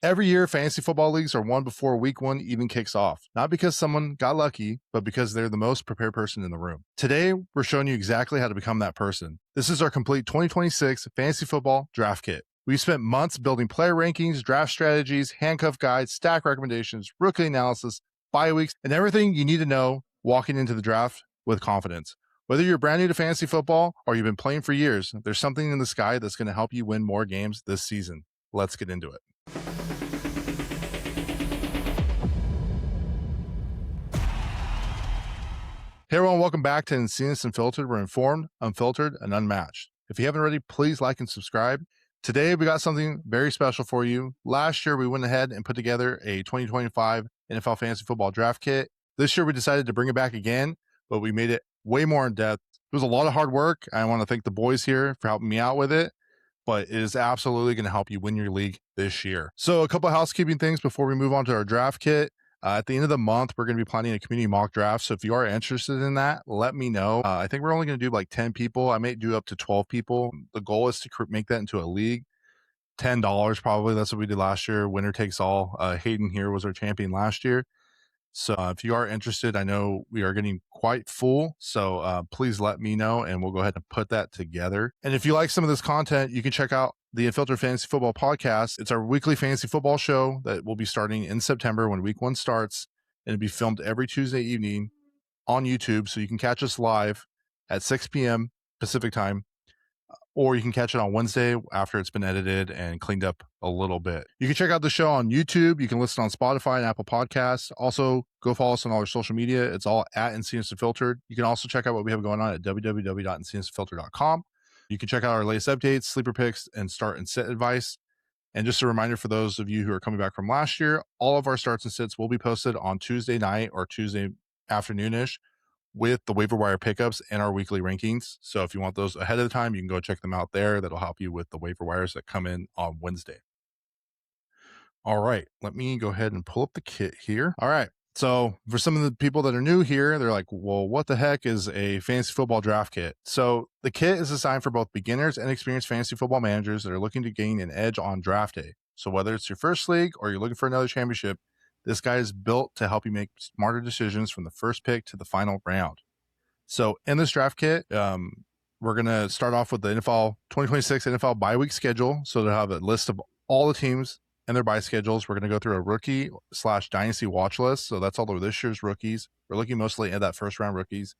Every year, fantasy football leagues are won before week one even kicks off. Not because someone got lucky, but because they're the most prepared person in the room. Today, we're showing you exactly how to become that person. This is our complete 2026 fantasy football draft kit. We've spent months building player rankings, draft strategies, handcuff guides, stack recommendations, rookie analysis, bye weeks, and everything you need to know walking into the draft with confidence. Whether you're brand new to fantasy football or you've been playing for years, there's something in the sky that's going to help you win more games this season. Let's get into it. Hey everyone, welcome back to Insenius Unfiltered. We're informed, unfiltered, and unmatched. If you haven't already, please like and subscribe. Today, we got something very special for you. Last year, we went ahead and put together a 2025 NFL Fantasy Football Draft Kit. This year, we decided to bring it back again, but we made it way more in depth. It was a lot of hard work. I want to thank the boys here for helping me out with it, but it is absolutely going to help you win your league this year. So a couple of housekeeping things before we move on to our draft kit. At the end of the month, we're going to be planning a community mock draft. So if you are interested in that, let me know. I think we're only going to do like 10 people. I may do up to 12 people. The goal is to make that into a league. $10 probably. That's what we did last year. Winner takes all. Hayden here was our champion last year. So if you are interested, I know we are getting quite full. So please let me know and we'll go ahead and put that together. And if you like some of this content, you can check out the Unfiltered Fantasy Football Podcast. It's our weekly fantasy football show that will be starting in September when week one starts. And it'll be filmed every Tuesday evening on YouTube. So you can catch us live at 6 p.m. Pacific time, or you can catch it on Wednesday after it's been edited and cleaned up a little bit. You can check out the show on YouTube. You can listen on Spotify and Apple Podcasts. Also, go follow us on all our social media. It's all at Insenius Unfiltered. You can also check out what we have going on at www.inseniusunfiltered.com. You can check out our latest updates, sleeper picks, and start and sit advice. And just a reminder for those of you who are coming back from last year, all of our starts and sits will be posted on Tuesday night or Tuesday afternoonish with the waiver wire pickups and our weekly rankings. So if you want those ahead of the time, you can go check them out there. That'll help you with the waiver wires that come in on Wednesday. All right, let me go ahead and pull up the kit here. All right. So for some of the people that are new here, they're like, well, what the heck is a fantasy football draft kit? So the kit is designed for both beginners and experienced fantasy football managers that are looking to gain an edge on draft day. So whether it's your first league or you're looking for another championship, this guide is built to help you make smarter decisions from the first pick to the final round. So in this draft kit, we're going to start off with the 2026 NFL bye week schedule. So they'll have a list of all the teams and their bye schedules. We're going to go through a rookie/dynasty watch list. So that's all of this year's rookies. We're looking mostly at that first round rookies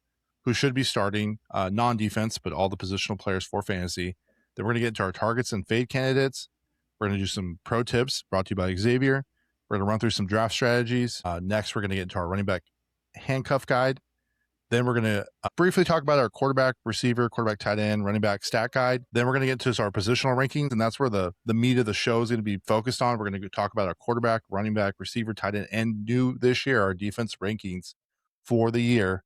who should be starting non-defense, but all the positional players for fantasy. Then we're going to get into our targets and fade candidates. We're going to do some pro tips brought to you by Xavier. We're going to run through some draft strategies. Next, we're going to get into our running back handcuff guide. Then we're going to briefly talk about our quarterback, receiver, quarterback, tight end, running back stat guide. Then we're going to get into our positional rankings, and that's where the meat of the show is going to be focused on. We're going to talk about our quarterback, running back, receiver, tight end, and new this year, our defense rankings for the year.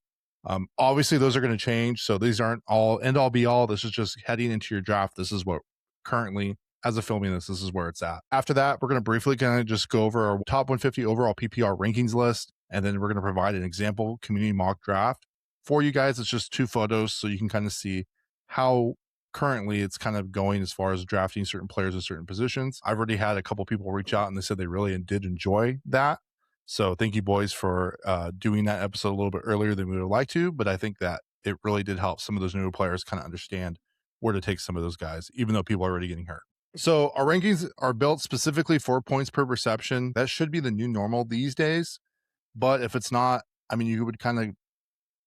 Obviously, those are going to change, so these aren't all end-all, be-all. This is just heading into your draft. This is what currently, as of filming this is where it's at. After that, we're going to briefly kind of just go over our top 150 overall PPR rankings list, and then we're going to provide an example community mock draft. For you guys, it's just 2 photos, so you can kind of see how currently it's kind of going as far as drafting certain players in certain positions. I've already had a couple people reach out and they said they really did enjoy that. So thank you, boys, for doing that episode a little bit earlier than we would have liked to, but I think that it really did help some of those newer players kind of understand where to take some of those guys, even though people are already getting hurt. So our rankings are built specifically for points per reception. That should be the new normal these days. But if it's not, I mean, you would kind of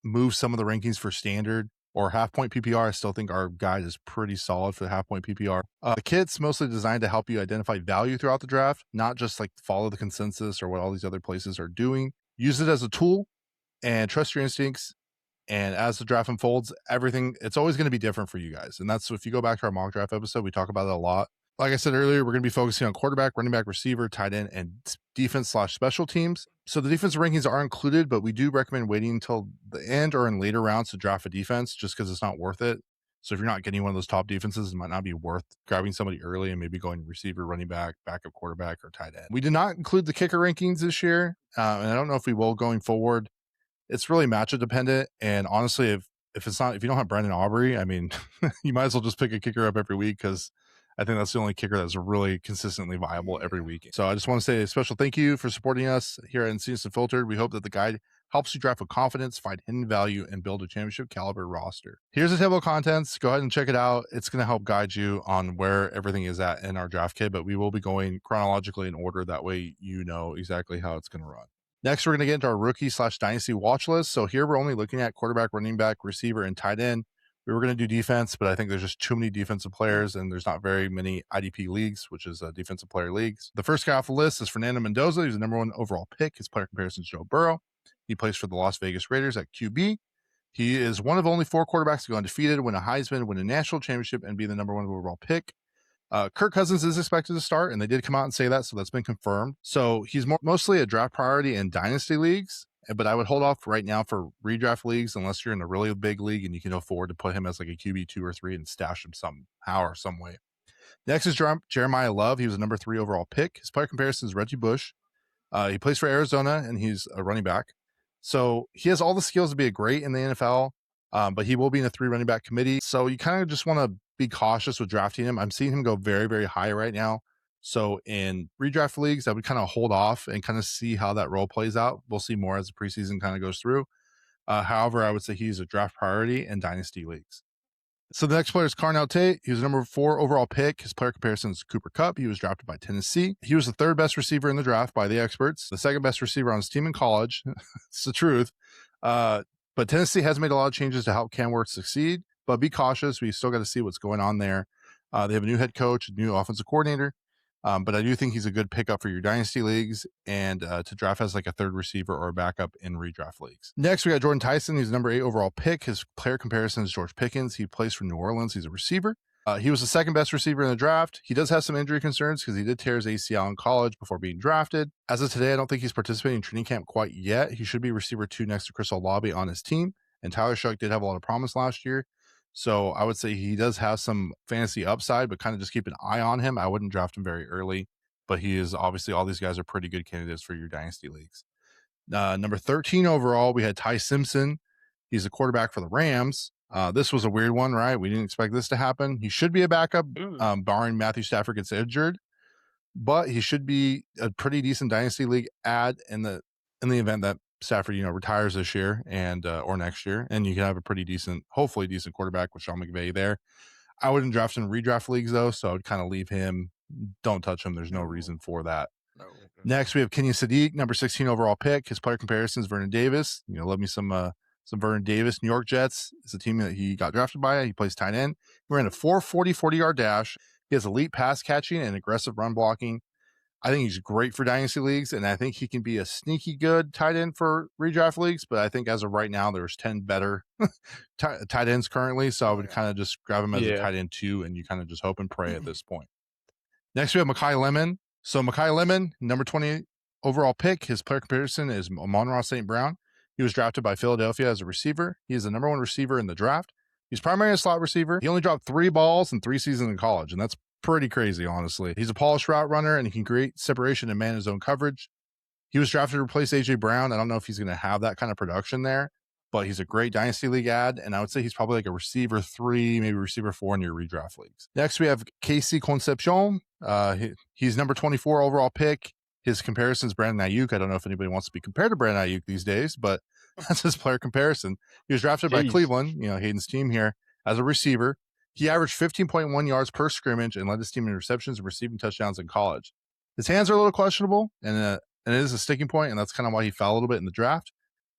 move some of the rankings for standard or half point PPR. I still think our guide is pretty solid for the half point PPR. The kit's mostly designed to help you identify value throughout the draft, not just like follow the consensus or what all these other places are doing. Use it as a tool and trust your instincts. And as the draft unfolds, it's always going to be different for you guys. And that's, if you go back to our mock draft episode, we talk about it a lot. Like I said earlier, we're going to be focusing on quarterback, running back, receiver, tight end, and defense/special teams. So the defense rankings are included, but we do recommend waiting until the end or in later rounds to draft a defense just because it's not worth it. So if you're not getting one of those top defenses, it might not be worth grabbing somebody early and maybe going receiver, running back, backup quarterback, or tight end. We did not include the kicker rankings this year, and I don't know if we will going forward. It's really matchup dependent. And honestly, if you don't have Brandon Aubrey, I mean, you might as well just pick a kicker up every week because I think that's the only kicker that's really consistently viable every week. So I just want to say a special thank you for supporting us here at Insane Unfiltered. We hope that the guide helps you draft with confidence, find hidden value, and build a championship caliber roster. Here's the table of contents. Go ahead and check it out. It's going to help guide you on where everything is at in our draft kit, but we will be going chronologically in order. That way you know exactly how it's going to run. Next, we're going to get into our rookie/dynasty watch list. So here we're only looking at quarterback, running back, receiver, and tight end. We were going to do defense, but I think there's just too many defensive players, and there's not very many IDP leagues, which is defensive player leagues. The first guy off the list is Fernando Mendoza. He's the number 1 overall pick. His player comparison is Joe Burrow. He plays for the Las Vegas Raiders at QB. He is one of only 4 quarterbacks to go undefeated, win a Heisman, win a national championship, and be the number 1 overall pick. Kirk Cousins is expected to start, and they did come out and say that, so that's been confirmed. So he's mostly a draft priority in dynasty leagues, but I would hold off right now for redraft leagues unless you're in a really big league and you can afford to put him as like a QB 2 or 3 and stash him somehow or some way. Next is Jeremiah Love. He was a number 3 overall pick. His player comparison is Reggie Bush. He plays for Arizona, and he's a running back. So he has all the skills to be a great in the NFL, but he will be in a 3 running back committee. So you kind of just want to be cautious with drafting him. I'm seeing him go very, very high right now. So in redraft leagues, I would kind of hold off and kind of see how that role plays out. We'll see more as the preseason kind of goes through. However, I would say he's a draft priority in dynasty leagues. So the next player is Carnell Tate. He was a number 4 overall pick. His player comparison is Cooper Kupp. He was drafted by Tennessee. He was the 3rd best receiver in the draft by the experts, the 2nd best receiver on his team in college. It's the truth. But Tennessee has made a lot of changes to help Cam Ward succeed, but be cautious. We still got to see what's going on there. They have a new head coach, a new offensive coordinator. But I do think he's a good pickup for your dynasty leagues and to draft as like a 3rd receiver or a backup in redraft leagues. Next, we got Jordan Tyson. He's number 8 overall pick. His player comparison is George Pickens. He plays for New Orleans. He's a receiver. He was the 2nd best receiver in the draft. He does have some injury concerns because he did tear his ACL in college before being drafted. As of today, I don't think he's participating in training camp quite yet. He should be receiver 2 next to Chris Olave on his team. And Tyler Shuck did have a lot of promise last year. So I would say he does have some fantasy upside, but kind of just keep an eye on him. I wouldn't draft him very early, but he is obviously, all these guys are pretty good candidates for your dynasty leagues. Number 13 overall, we had Ty Simpson. He's a quarterback for the Rams. This was a weird one, right? We didn't expect this to happen. He should be a backup, barring Matthew Stafford gets injured, but he should be a pretty decent dynasty league ad in the event that Stafford, retires this year and or next year, and you can have a pretty decent, hopefully decent quarterback with Sean McVay there. I wouldn't draft him in redraft leagues though, so I would kind of leave him. Don't touch him. There's no reason for that. Next, we have Kenyon Sadiq, number 16 overall pick. His player comparison is Vernon Davis. Love me some Vernon Davis. New York Jets is the team that he got drafted by. He plays tight end. He ran a 40-yard dash. He has elite pass catching and aggressive run blocking. I think he's great for dynasty leagues, and I think he can be a sneaky good tight end for redraft leagues. But I think as of right now, there's 10 better tight ends currently. So I would kind of just grab him as a tight end 2, and you kind of just hope and pray at this point. Next, we have Mekhi Lemon. So Mekhi Lemon, number 20 overall pick. His player comparison is Amon-Ra St. Brown. He was drafted by Philadelphia as a receiver. He is the number 1 receiver in the draft. He's primarily a slot receiver. He only dropped 3 balls in 3 seasons in college, and that's pretty crazy, honestly. He's a polished route runner, and he can create separation and man his own coverage. He was drafted to replace A.J. Brown. I don't know if he's going to have that kind of production there, but he's a great dynasty league ad, and I would say he's probably like a receiver 3, maybe receiver 4 in your redraft leagues. Next, we have Casey Concepcion. He's number 24 overall pick. His comparison is Brandon Ayuk. I don't know if anybody wants to be compared to Brandon Ayuk these days, but that's his player comparison. He was drafted by Cleveland, Hayden's team here, as a receiver. He averaged 15.1 yards per scrimmage and led his team in receptions and receiving touchdowns in college. His hands are a little questionable, and it is a sticking point, and that's kind of why he fell a little bit in the draft.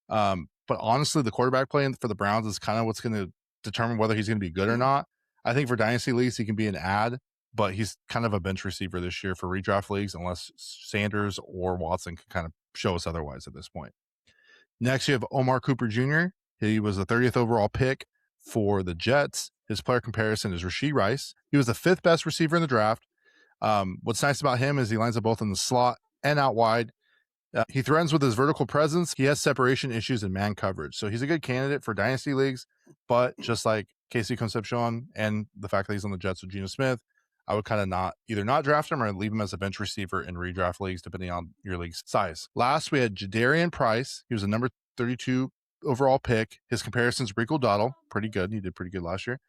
But honestly, the quarterback play for the Browns is kind of what's going to determine whether he's going to be good or not. I think for dynasty leagues, he can be an ad, but he's kind of a bench receiver this year for redraft leagues, unless Sanders or Watson can kind of show us otherwise at this point. Next, you have Omar Cooper Jr. He was the 30th overall pick for the Jets. His player comparison is Rashee Rice. He was the 5th best receiver in the draft. What's nice about him is he lines up both in the slot and out wide. He threatens with his vertical presence. He has separation issues in man coverage. So he's a good candidate for dynasty leagues, but just like Casey Concepcion and the fact that he's on the Jets with Geno Smith, I would kind of either not draft him or leave him as a bench receiver in redraft leagues, depending on your league's size. Last, we had Jadarian Price. He was a number 32 overall pick. His comparison's Rico Dottle. Pretty good. He did pretty good last year.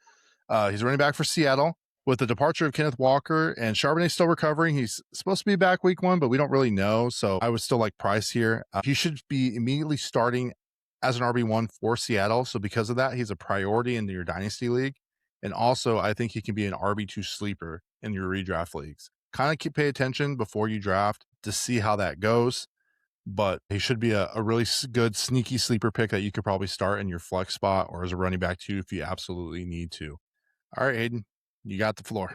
He's a running back for Seattle With the departure of Kenneth Walker and Charbonnet still recovering, he's supposed to be back week 1, but we don't really know. So I would still like Price here. He should be immediately starting as an RB1 for Seattle. So because of that, he's a priority in your Dynasty League. And also, I think he can be an RB2 sleeper in your redraft leagues. Kind of pay attention before you draft to see how that goes. But he should be a really good sneaky sleeper pick that you could probably start in your flex spot or as a running back too if you absolutely need to. All right, Hayden, you got the floor.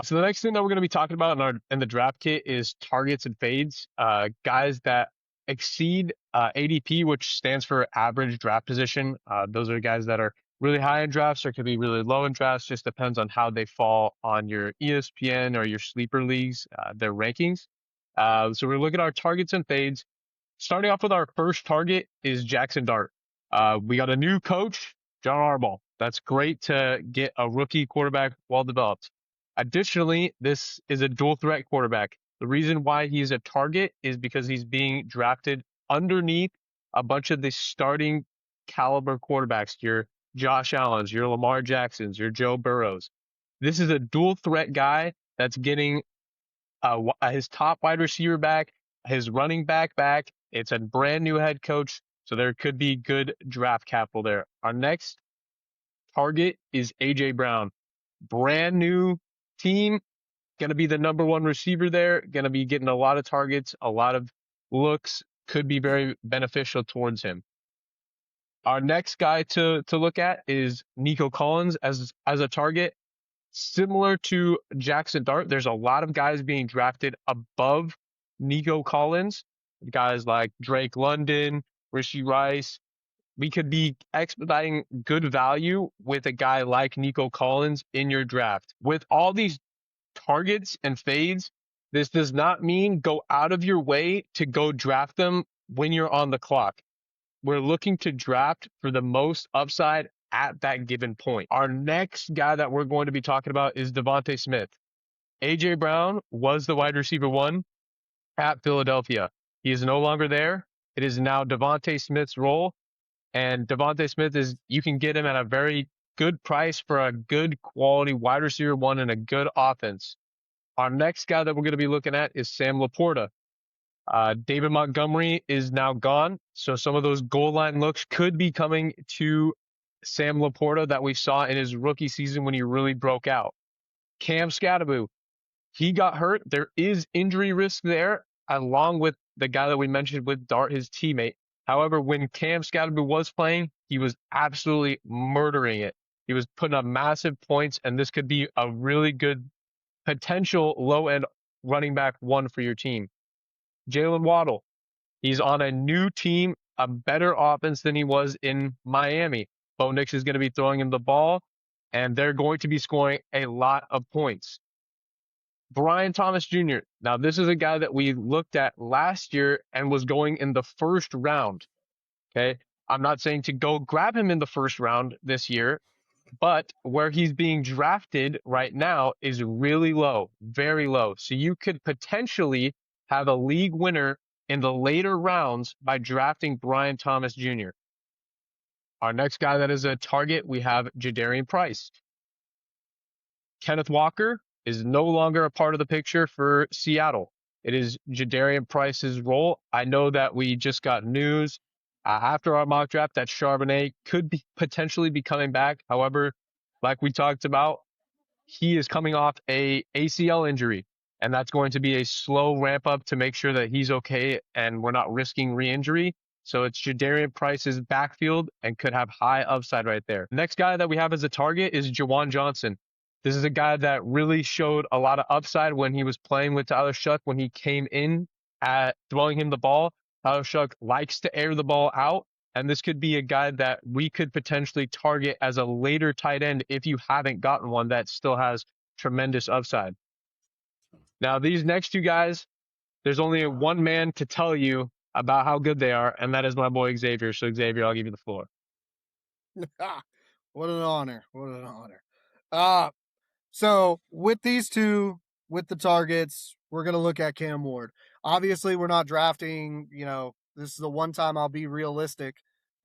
So the next thing that we're going to be talking about in the draft kit is targets and fades. Guys that exceed ADP, which stands for average draft position. Those are guys that are really high in drafts or could be really low in drafts. Just depends on how they fall on your ESPN or your sleeper leagues, their rankings. So we're looking at our targets and fades. Starting off with our first target is Jackson Dart. We got a new coach, John Harbaugh. That's great to get a rookie quarterback well developed. Additionally, this is a dual threat quarterback. The reason why he's a target is because he's being drafted underneath a bunch of the starting caliber quarterbacks, your Josh Allens, your Lamar Jacksons, your Joe Burrows. This is a dual threat guy that's getting his top wide receiver back, his running back back. It's a brand new head coach, so there could be good draft capital there. Our next target is AJ Brown. Brand new team, going to be the number 1 receiver there, going to be getting a lot of targets, a lot of looks, could be very beneficial towards him. Our next guy to look at is Nico Collins as a target. Similar to Jackson Dart, there's a lot of guys being drafted above Nico Collins. Guys like Drake London, Rishi Rice. We could be expediting good value with a guy like Nico Collins in your draft. With all these targets and fades, this does not mean go out of your way to go draft them when you're on the clock. We're looking to draft for the most upside at that given point. Our next guy that we're going to be talking about is Devontae Smith. AJ Brown was the wide receiver 1 at Philadelphia. He is no longer there. It is now Devontae Smith's role. And Devontae Smith you can get him at a very good price for a good quality wide receiver 1 and a good offense. Our next guy that we're going to be looking at is Sam Laporta. David Montgomery is now gone, so some of those goal line looks could be coming to Sam Laporta that we saw in his rookie season when he really broke out. Cam Scatterbo, he got hurt. There is injury risk there, along with the guy that we mentioned with Dart, his teammate. However, when Cam Scatterbo was playing, he was absolutely murdering it. He was putting up massive points, and this could be a really good potential low-end running back 1 for your team. Jalen Waddle, he's on a new team, a better offense than he was in Miami. Bo Nix is going to be throwing him the ball, and they're going to be scoring a lot of points. Brian Thomas Jr. Now, this is a guy that we looked at last year and was going in the first round. Okay. I'm not saying to go grab him in the first round this year, but where he's being drafted right now is really low, very low. So you could potentially have a league winner in the later rounds by drafting Brian Thomas Jr. Our next guy that is a target, we have Jadarian Price. Kenneth Walker is no longer a part of the picture for Seattle. It is Jadarian Price's role. I know that we just got news after our mock draft that Charbonnet could potentially be coming back. However, like we talked about, he is coming off a ACL injury, and that's going to be a slow ramp up to make sure that he's okay and we're not risking re-injury. So it's Jadarian Price's backfield and could have high upside right there. Next guy that we have as a target is Jawan Johnson. This is a guy that really showed a lot of upside when he was playing with Tyler Shuck when he came in at throwing him the ball. Tyler Shuck likes to air the ball out, and this could be a guy that we could potentially target as a later tight end if you haven't gotten one that still has tremendous upside. Now, these next 2 guys, there's only one man to tell you about how good they are, and that is my boy Xavier. So, Xavier, I'll give you the floor. What an honor. What an honor. So with these 2, with the targets, we're going to look at Cam Ward. Obviously, we're not drafting, this is the one time I'll be realistic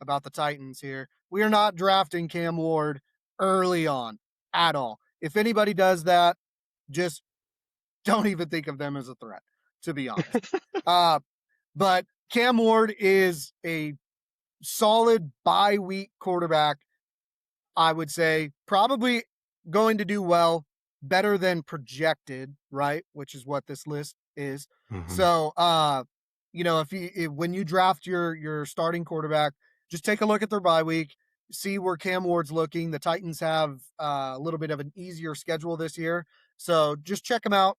about the Titans here. We are not drafting Cam Ward early on at all. If anybody does that, just don't even think of them as a threat, to be honest. But Cam Ward is a solid bye week quarterback. I would say probably going to do well, better than projected, right? Which is what this list is. Mhm. So, when you draft your starting quarterback, just take a look at their bye week, see where Cam Ward's looking. The Titans have a little bit of an easier schedule this year, so just check him out,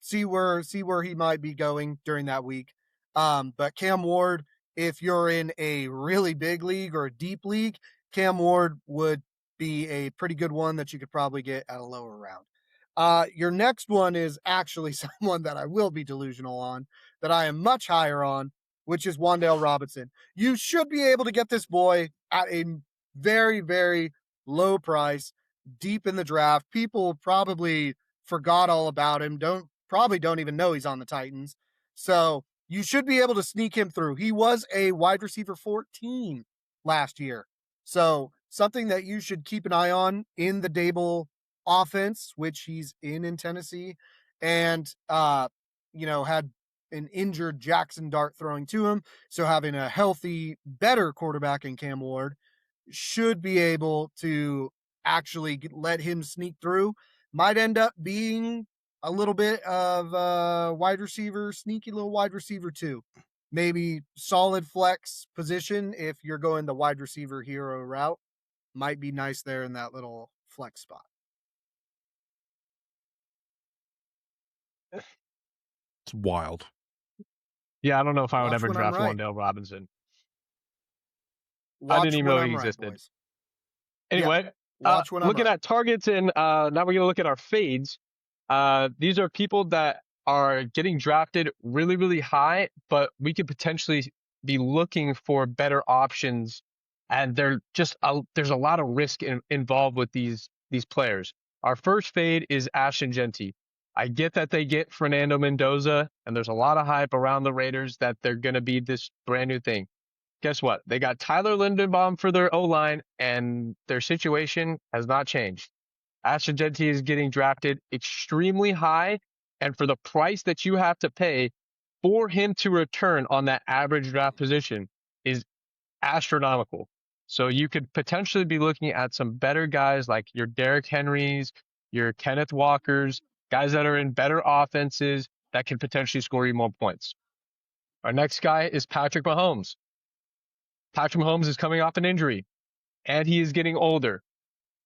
see where he might be going during that week. But Cam Ward, if you're in a really big league or a deep league, Cam Ward would be a pretty good one that you could probably get at a lower round. Your next one is actually someone that I will be delusional on, that I am much higher on, which is Wan'Dale Robinson. You should be able to get this boy at a very, very low price, deep in the draft. People probably forgot all about him. Don't even know he's on the Titans. So you should be able to sneak him through. He was a wide receiver 14 last year. So something that you should keep an eye on in the Dable offense, which he's in Tennessee, and had an injured Jackson Dart throwing to him. So having a healthy, better quarterback in Cam Ward should be able to actually let him sneak through. Might end up being a little bit of wide receiver, sneaky little wide receiver too. Maybe solid flex position if you're going the wide receiver hero route. Might be nice there in that little flex spot. It's wild. Yeah, I don't know if I would Watch ever when I'm draft right. Wan'Dale Robinson. I Watch didn't even when know I'm he right, existed. boys. Anyway, Watch when I'm looking right. at targets, and now we're gonna look at our fades. These are people that are getting drafted really, really high, but we could potentially be looking for better options, and there's a lot of risk involved with these players. Our first fade is Ashton Genty. I get that they get Fernando Mendoza, and there's a lot of hype around the Raiders that they're going to be this brand new thing. Guess what? They got Tyler Lindenbaum for their O-line, and their situation has not changed. Ashton Genty is getting drafted extremely high, and for the price that you have to pay for him to return on that average draft position is astronomical. So you could potentially be looking at some better guys like your Derrick Henrys, your Kenneth Walkers, guys that are in better offenses that can potentially score you more points. Our next guy is Patrick Mahomes. Patrick Mahomes is coming off an injury, and he is getting older,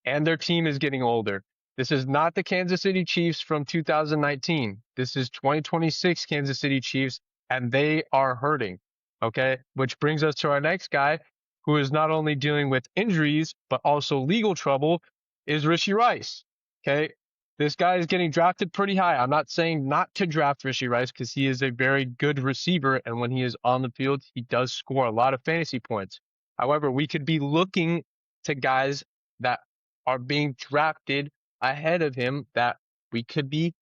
and their team is getting older. This is not the Kansas City Chiefs from 2019. This is 2026 Kansas City Chiefs, and they are hurting. Okay, which brings us to our next guy, who is not only dealing with injuries but also legal trouble, is Rishi Rice. Okay, this guy is getting drafted pretty high. I'm not saying not to draft Rishi Rice because he is a very good receiver, and when he is on the field, he does score a lot of fantasy points. However, we could be looking to guys that are being drafted ahead of him that we could be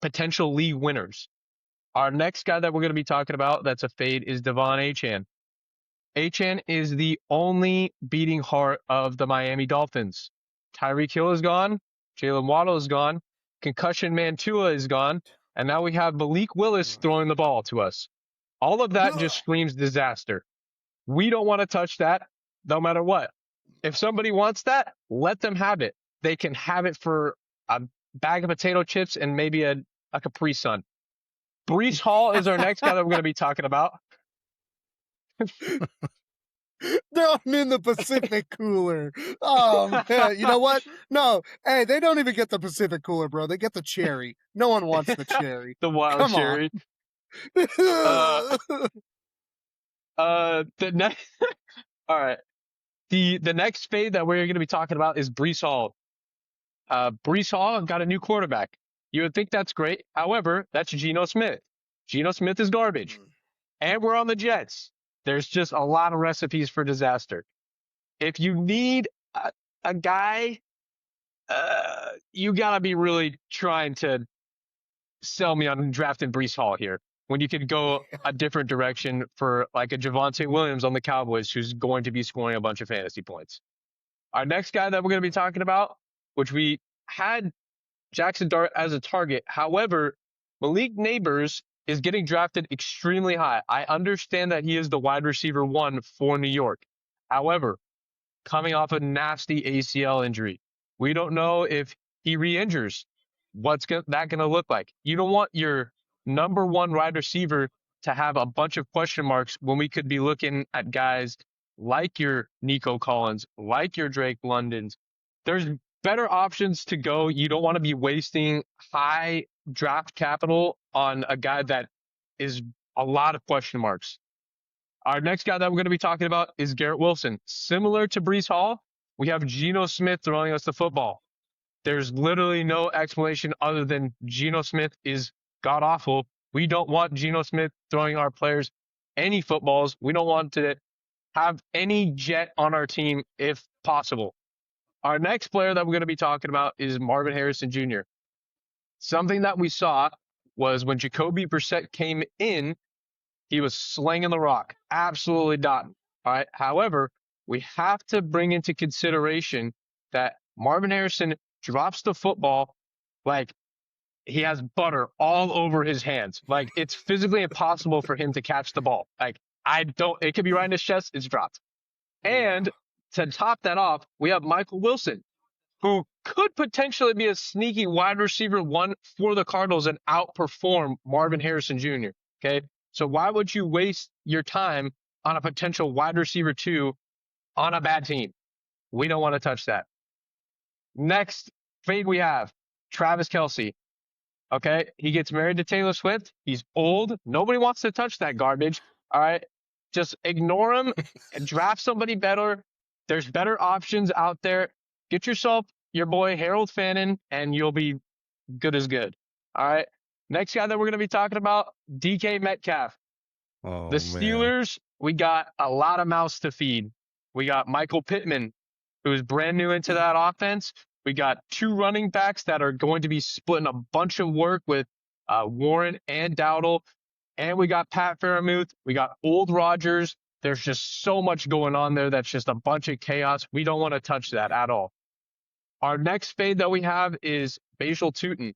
potential league winners. Our next guy that we're going to be talking about that's a fade is Devon Achane. Achane is the only beating heart of the Miami Dolphins. Tyreek Hill is gone. Jalen Waddle is gone. Concussion Mantua is gone. And now we have Malik Willis throwing the ball to us. All of that just screams disaster. We don't want to touch that no matter what. If somebody wants that, let them have it. They can have it for a bag of potato chips and maybe a Capri Sun. Breece Hall is our next guy that we're going to be talking about. Throw him in the Pacific cooler. Oh, man. You know what? No. Hey, they don't even get the Pacific cooler, bro. They get the cherry. No one wants the cherry. The wild Come cherry. The next, all right. The next fade that we're going to be talking about is Breece Hall. Breece Hall got a new quarterback. You would think that's great. However, that's Geno Smith. Geno Smith is garbage. And we're on the Jets. There's just a lot of recipes for disaster. If you need a guy, you got to be really trying to sell me on drafting Breece Hall here when you could go a different direction for like a Javonte Williams on the Cowboys who's going to be scoring a bunch of fantasy points. Our next guy that we're going to be talking about, which we had Jackson Dart as a target. However, Malik Neighbors is getting drafted extremely high. I understand that he is the wide receiver 1 for New York. However, coming off a nasty ACL injury, we don't know if he re-injures. What's that going to look like? You don't want your number 1 wide receiver to have a bunch of question marks when we could be looking at guys like your Nico Collins, like your Drake Londons. There's better options to go. You don't want to be wasting high draft capital on a guy that is a lot of question marks. Our next guy that we're going to be talking about is Garrett Wilson. Similar to Breece Hall, we have Geno Smith throwing us the football. There's literally no explanation other than Geno Smith is god awful. We don't want Geno Smith throwing our players any footballs. We don't want to have any jet on our team if possible. Our next player that we're going to be talking about is Marvin Harrison Jr. Something that we saw was when Jacoby Brissett came in, he was slinging the rock, absolutely dotting. All right. However, we have to bring into consideration that Marvin Harrison drops the football like he has butter all over his hands. Like it's physically impossible for him to catch the ball. Like it could be right in his chest, it's dropped. And to top that off, we have Michael Wilson, who could potentially be a sneaky wide receiver 1 for the Cardinals and outperform Marvin Harrison Jr. Okay. So why would you waste your time on a potential wide receiver 2 on a bad team? We don't want to touch that. Next fade we have Travis Kelce. Okay. He gets married to Taylor Swift. He's old. Nobody wants to touch that garbage. All right. Just ignore him and draft somebody better. There's better options out there. Get yourself your boy Harold Fannin and you'll be good as good. All right. Next guy that we're going to be talking about, DK Metcalf. Oh, The Steelers, we got a lot of mouths to feed. We got Michael Pittman, who is brand new into that offense. We got 2 running backs that are going to be splitting a bunch of work with Warren and Dowdle. And we got Pat Fairmouth. We got Old Rodgers. There's just so much going on there that's just a bunch of chaos. We don't want to touch that at all. Our next fade that we have is Bashal Tutin.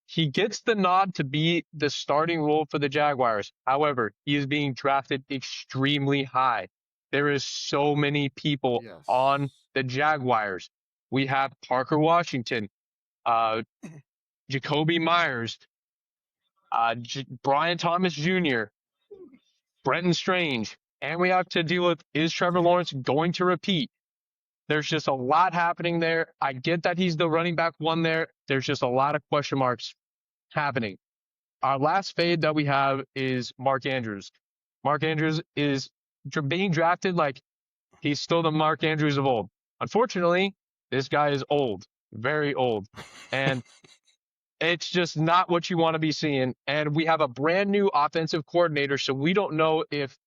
He gets the nod to be the starting role for the Jaguars. However, he is being drafted extremely high. There is so many people on the Jaguars. We have Parker Washington, Jacoby Myers, Brian Thomas Jr., Brenton Strange, and we have to deal with, is Trevor Lawrence going to repeat? There's just a lot happening there. I get that he's the running back 1 there. There's just a lot of question marks happening. Our last fade that we have is Mark Andrews. Mark Andrews is being drafted like he's still the Mark Andrews of old. Unfortunately, this guy is old, very old. And it's just not what you want to be seeing. And we have a brand new offensive coordinator, so we don't know if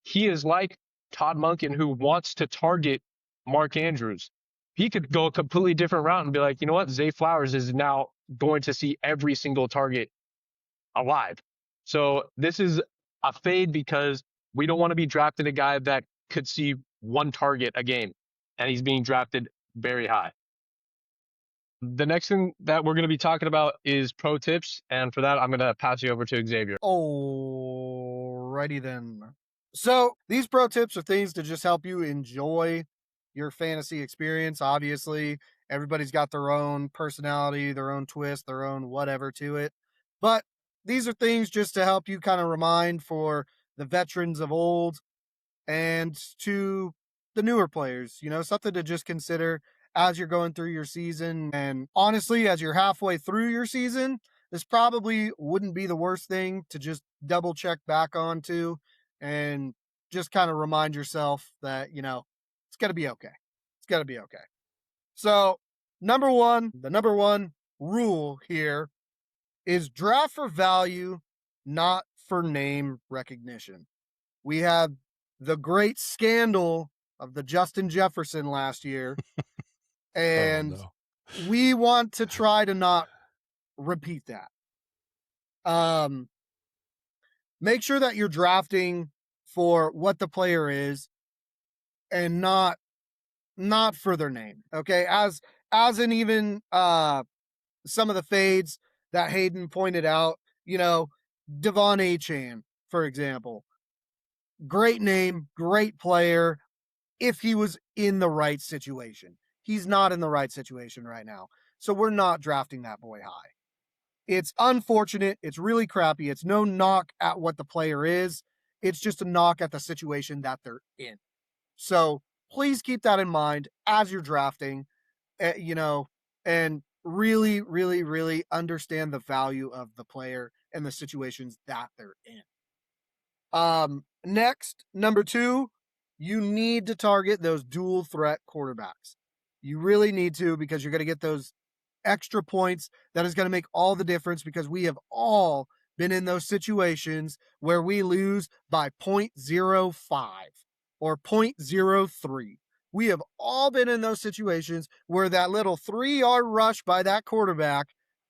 he is like Todd Monken, who wants to target Mark Andrews. He could go a completely different route and be like, you know what? Zay Flowers is now going to see every single target alive. So this is a fade because we don't want to be drafting a guy that could see 1 target a game, and he's being drafted very high. The next thing that we're going to be talking about is pro tips, and for that, I'm going to pass you over to Xavier. Alrighty then. So these pro tips are things to just help you enjoy your fantasy experience. Obviously, everybody's got their own personality, their own twist, their own whatever to it. But these are things just to help you kind of remind for the veterans of old and to the newer players, something to just consider as you're going through your season. And honestly, as you're halfway through your season, this probably wouldn't be the worst thing to just double check back onto and just kind of remind yourself that, it's going to be okay. It's going to be okay. So the number one rule here is draft for value, not for name recognition. We had the great scandal of the Justin Jefferson last year. And we want to try to not repeat that. Make sure that you're drafting for what the player is and not for their name. Okay. As as in even some of the fades that Hayden pointed out, Devon Achane, for example. Great name, great player, if he was in the right situation. He's not in the right situation right now. So we're not drafting that boy high. It's unfortunate. It's really crappy. It's no knock at what the player is. It's just a knock at the situation that they're in. So please keep that in mind as you're drafting, and really, really, really understand the value of the player and the situations that they're in. Next, number 2, you need to target those dual threat quarterbacks. You really need to, because you're going to get those extra points that is going to make all the difference, because we have all been in those situations where we lose by 0.05 or 0.03. We have all been in those situations where that little 3-yard rush by that quarterback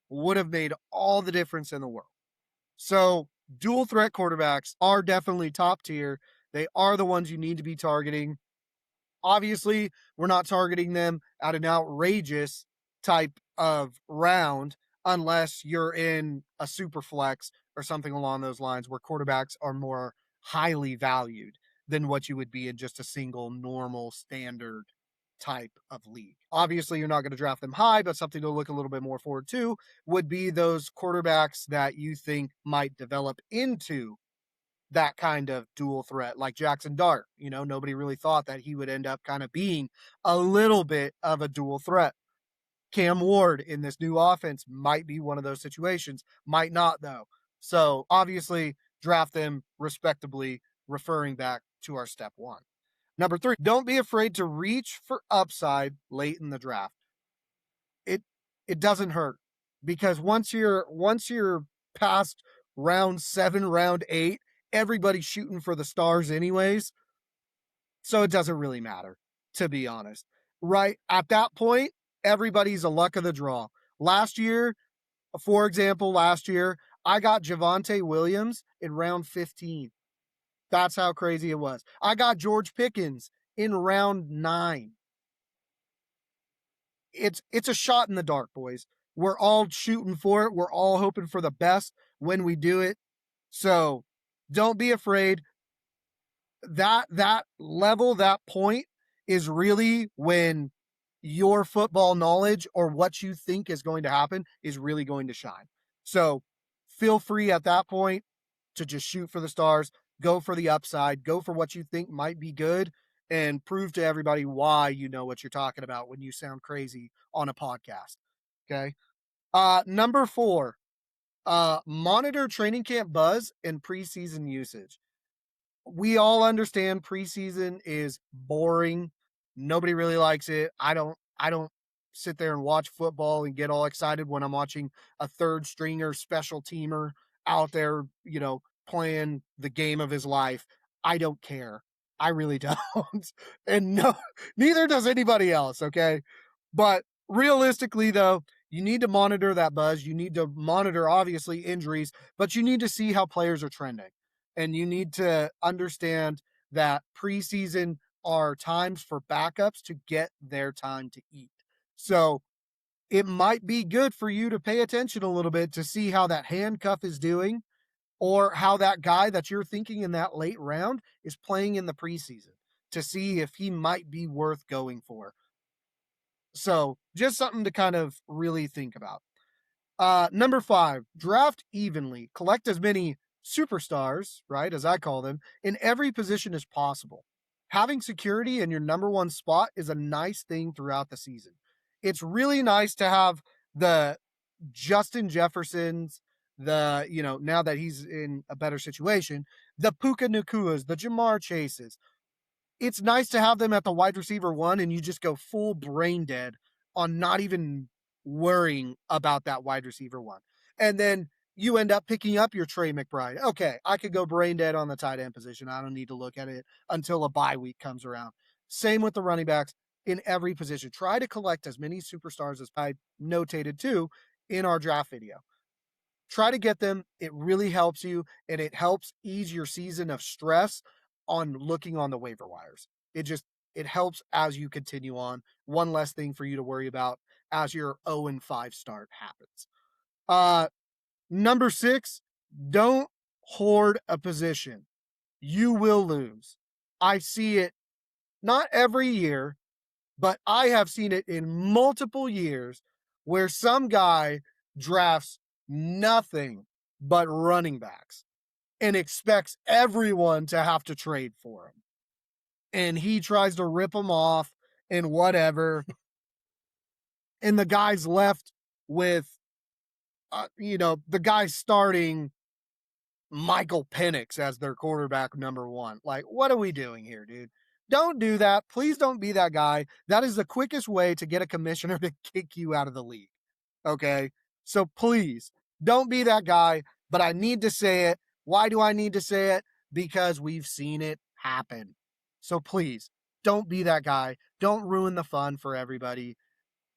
would have made all the difference in the world. So dual threat quarterbacks are definitely top tier. They are the ones you need to be targeting. Obviously, we're not targeting them at an outrageous type of round unless you're in a super flex or something along those lines, where quarterbacks are more highly valued than what you would be in just a single normal standard type of league. Obviously, you're not going to draft them high, but something to look a little bit more forward to would be those quarterbacks that you think might develop into that kind of dual threat, like Jackson Dart. Nobody really thought that he would end up kind of being a little bit of a dual threat. Cam Ward in this new offense might be one of those situations, might not though. So obviously draft them respectably, referring back to our step 1. Number 3, don't be afraid to reach for upside late in the draft. It doesn't hurt, because once you're past round 7, round 8, everybody's shooting for the stars anyways. So it doesn't really matter, to be honest. Right at that point, everybody's a luck of the draw. For example, last year, I got Javonte Williams in round 15. That's how crazy it was. I got George Pickens in round 9. It's a shot in the dark, boys. We're all shooting for it. We're all hoping for the best when we do it. So don't be afraid. That level, that point is really when your football knowledge or what you think is going to happen is really going to shine. So feel free at that point to just shoot for the stars, go for the upside, go for what you think might be good, and prove to everybody why you know what you're talking about when you sound crazy on a podcast. Okay. Number 4, monitor training camp buzz and preseason usage. We all understand preseason is boring. Nobody really likes it. I don't sit there and watch football and get all excited when I'm watching a third stringer special teamer out there, playing the game of his life. I don't care. I really don't. And no, neither does anybody else, okay? But realistically though, you need to monitor that buzz. You need to monitor obviously injuries, but you need to see how players are trending. And you need to understand that preseason are times for backups to get their time to eat. So it might be good for you to pay attention a little bit to see how that handcuff is doing, or how that guy that you're thinking in that late round is playing in the preseason, to see if he might be worth going for. So just something to kind of really think about. Number 5, draft evenly. Collect as many superstars, right, as I call them, in every position as possible. Having security in your number 1 spot is a nice thing throughout the season. It's really nice to have the Justin Jeffersons, now that he's in a better situation, the Puka Nakuas, the Jamar Chases. It's nice to have them at the wide receiver 1 and you just go full brain dead on not even worrying about that wide receiver 1. And then you end up picking up your Trey McBride. Okay, I could go brain dead on the tight end position. I don't need to look at it until a bye week comes around. Same with the running backs in every position. Try to collect as many superstars as I notated too in our draft video. Try to get them. It really helps you, and it helps ease your season of stress on looking on the waiver wires. It helps as you continue on. One less thing for you to worry about as your 0-5 start happens. Number 6, don't hoard a position. You will lose. I see it not every year, but I have seen it in multiple years where some guy drafts nothing but running backs and expects everyone to have to trade for him. And he tries to rip them off and whatever. And the guy's left with, the guy starting Michael Penix as their quarterback number 1. Like, what are we doing here, dude? Don't do that. Please don't be that guy. That is the quickest way to get a commissioner to kick you out of the league. Okay? So please don't be that guy, but I need to say it. Why do I need to say it? Because we've seen it happen. So please don't be that guy. Don't ruin the fun for everybody.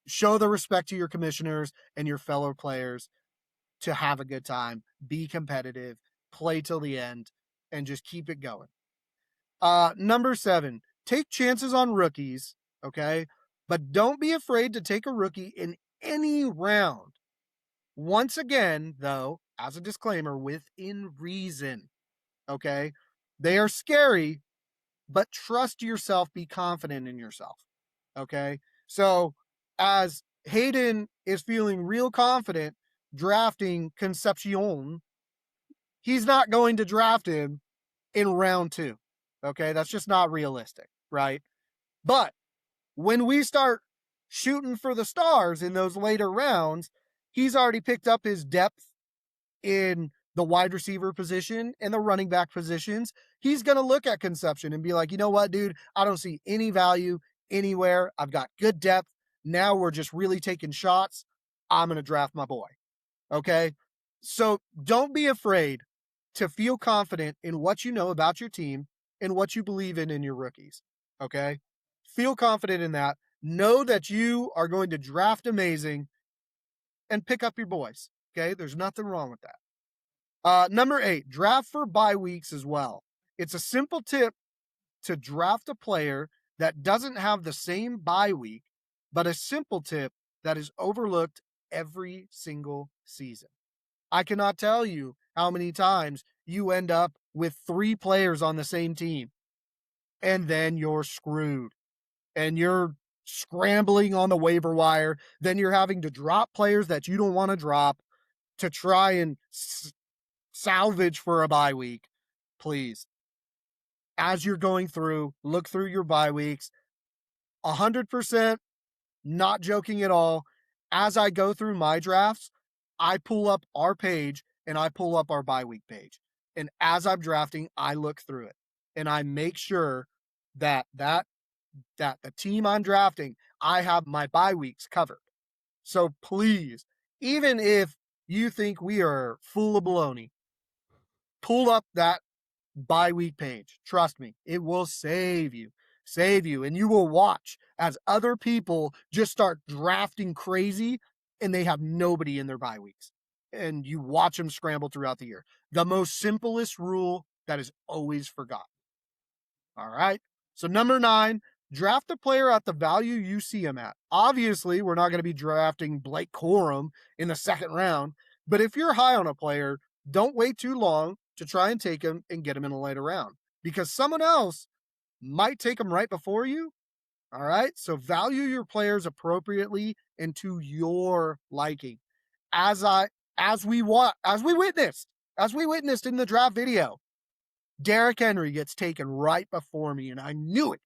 Show the respect to your commissioners and your fellow players to have a good time. Be competitive. Play till the end, and just keep it going. Number 7, take chances on rookies, okay? But don't be afraid to take a rookie in any round. Once again, though, as a disclaimer, within reason, okay? They are scary, but trust yourself, be confident in yourself, okay? So as Hayden is feeling real confident drafting Concepcion, he's not going to draft him in round 2. Okay, that's just not realistic, right? But when we start shooting for the stars in those later rounds, he's already picked up his depth in the wide receiver position and the running back positions. He's going to look at Conception and be like, you know what, dude, I don't see any value anywhere. I've got good depth. Now we're just really taking shots. I'm going to draft my boy. Okay, so don't be afraid to feel confident in what you know about your team and what you believe in your rookies. Okay, feel confident in that. Know that you are going to draft amazing and pick up your boys. Okay, there's nothing wrong with that. Number 8, draft for bye weeks as well. It's a simple tip to draft a player that doesn't have the same bye week, but a simple tip that is overlooked every single season. I cannot tell you how many times you end up with 3 players on the same team, and then you're screwed, and you're scrambling on the waiver wire. Then you're having to drop players that you don't want to drop to try and salvage for a bye week. Please, as you're going through, look through your bye weeks. 100%, not joking at all. As I go through my drafts, I pull up our page and I pull up our bye week page. And as I'm drafting, I look through it and I make sure that the team I'm drafting, I have my bye weeks covered. So please, even if you think we are full of baloney, pull up that bye week page. Trust me, it will save you. And you will watch as other people just start drafting crazy and they have nobody in their bye weeks. And you watch them scramble throughout the year. The most simplest rule that is always forgotten. All right. So number 9, draft a player at the value you see him at. Obviously, we're not going to be drafting Blake Corum in the 2nd round, but if you're high on a player, don't wait too long to try and take him and get him in a later round, because someone else might take him right before you. All right. So value your players appropriately and to your liking. As we witnessed in the draft video, Derrick Henry gets taken right before me, and I knew it.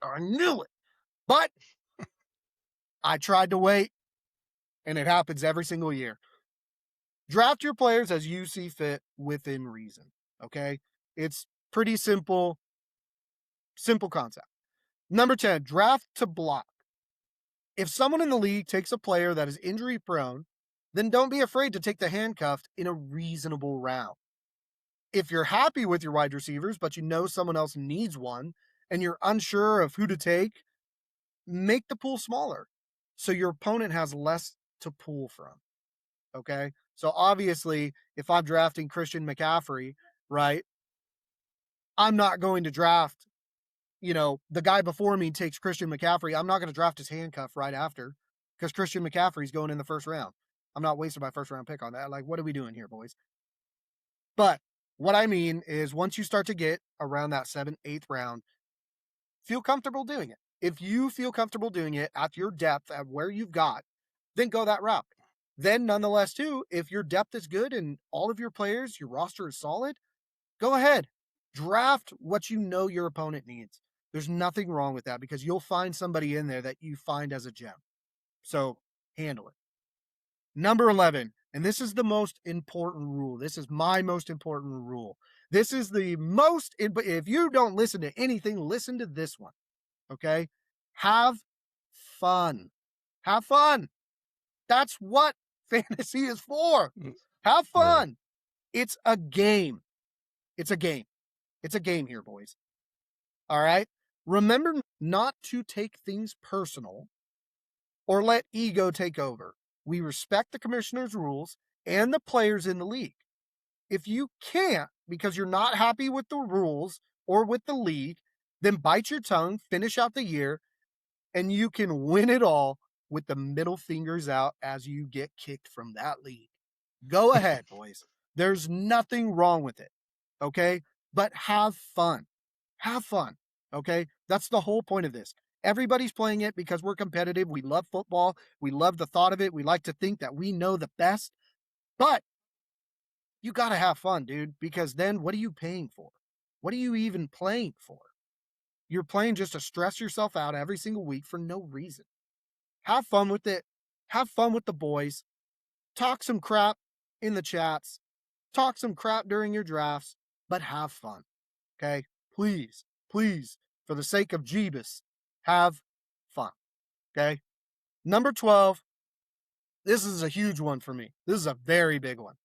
But I tried to wait, and it happens every single year. Draft your players as you see fit within reason. Okay. It's pretty simple concept. Number 10, draft to block. If someone in the league takes a player that is injury prone, then don't be afraid to take the handcuffed in a reasonable round. If you're happy with your wide receivers, but you know someone else needs one and you're unsure of who to take, make the pool smaller so your opponent has less to pull from. Okay. So obviously, if I'm drafting Christian McCaffrey, right, I'm not going to draft, the guy before me takes Christian McCaffrey. I'm not going to draft his handcuff right after, because Christian McCaffrey's going in the first round. I'm not wasting my first round pick on that. Like, what are we doing here, boys? But what I mean is once you start to get around that 7th, 8th round, feel comfortable doing it. If you feel comfortable doing it at your depth, at where you've got, then go that route. Then nonetheless too, if your depth is good and all of your players, your roster is solid, go ahead. Draft what you know your opponent needs. There's nothing wrong with that because you'll find somebody in there that you find as a gem. So handle it. Number 11, and this is the most important rule. This is my most important rule. This is the most, if you don't listen to anything, listen to this one. Okay? Have fun. Have fun. That's what fantasy is for. Have fun. Right. It's a game. It's a game. It's a game here, boys. All right? Remember not to take things personal or let ego take over. We respect the commissioner's rules and the players in the league. If you can't, because you're not happy with the rules or with the league, then bite your tongue, finish out the year, and you can win it all with the middle fingers out as you get kicked from that league. Go ahead, boys. There's nothing wrong with it. Okay? But have fun. Have fun. Okay? That's the whole point of this. Everybody's playing it because we're competitive. We love football. We love the thought of it. We like to think that we know the best. But you got to have fun, dude, because then what are you paying for? What are you even playing for? You're playing just to stress yourself out every single week for no reason. Have fun with it. Have fun with the boys. Talk some crap in the chats. Talk some crap during your drafts, but have fun. Okay? Please, please, for the sake of Jeebus, have fun. Okay? Number 12. This is a huge one for me. This is a very big one.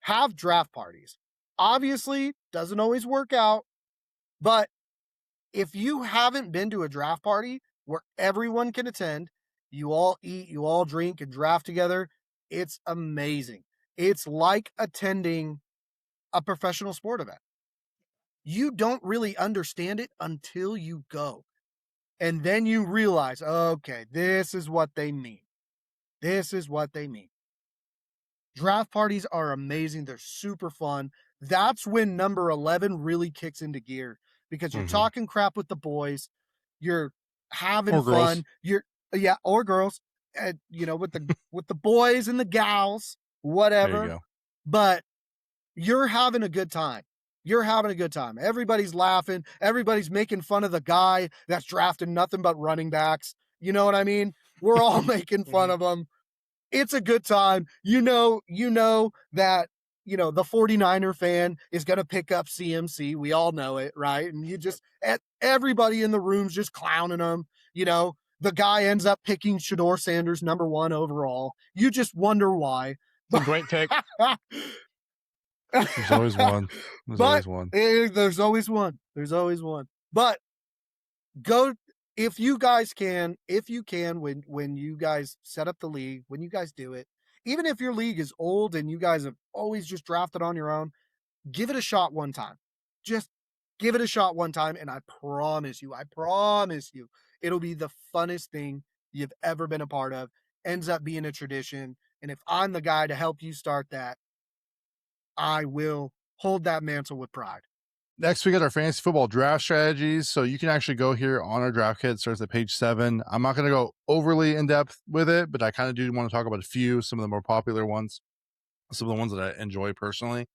Have draft parties. Obviously, doesn't always work out, but if you haven't been to a draft party where everyone can attend, you all eat, you all drink and draft together, it's amazing. It's like attending a professional sport event. You don't really understand it until you go. And then you realize, okay, this is what they mean. This is what they mean. Draft parties are amazing. They're super fun. That's when number 11 really kicks into gear because you're talking crap with the boys. You're having fun. Or girls, with the boys and the gals, whatever. There you go. But you're having a good time. You're having a good time. Everybody's laughing. Everybody's making fun of the guy that's drafting nothing but running backs. You know what I mean? We're all making fun of them. It's a good time. You know that, the 49er fan is going to pick up CMC. We all know it, right? And everybody in the room's just clowning him. The guy ends up picking Shador Sanders number 1 overall. You just wonder why. It's a great pick. There's always one. There's always one. There's always one. But go, if you can, when you guys set up the league, when you guys do it, even if your league is old and you guys have always just drafted on your own, give it a shot one time. Just give it a shot one time, and I promise you, it'll be the funnest thing you've ever been a part of. Ends up being a tradition. And if I'm the guy to help you start that, I will hold that mantle with pride. Next, we got our fantasy football draft strategies. So you can actually go here on our draft kit. It starts at page 7. I'm not going to go overly in depth with it, but I kind of do want to talk about some of the more popular ones, some of the ones that I enjoy personally.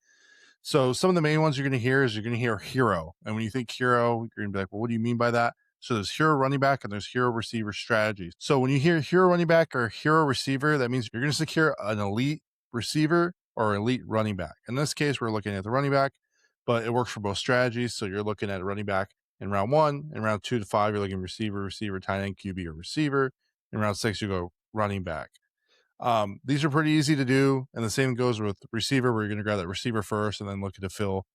So some of the main ones you're going to hear hero. And when you think hero, you're going to be like, well, what do you mean by that? So there's hero running back and there's hero receiver strategies. So when you hear hero running back or hero receiver, that means you're going to secure an elite receiver or elite running back. In this case, we're looking at the running back, but it works for both strategies. So you're looking at a running back in round 1, in round 2 to 5, you're looking receiver, tight end, QB, or receiver. In round 6, you go running back. These are pretty easy to do. And the same goes with receiver, where you're going to grab that receiver first and then look to fill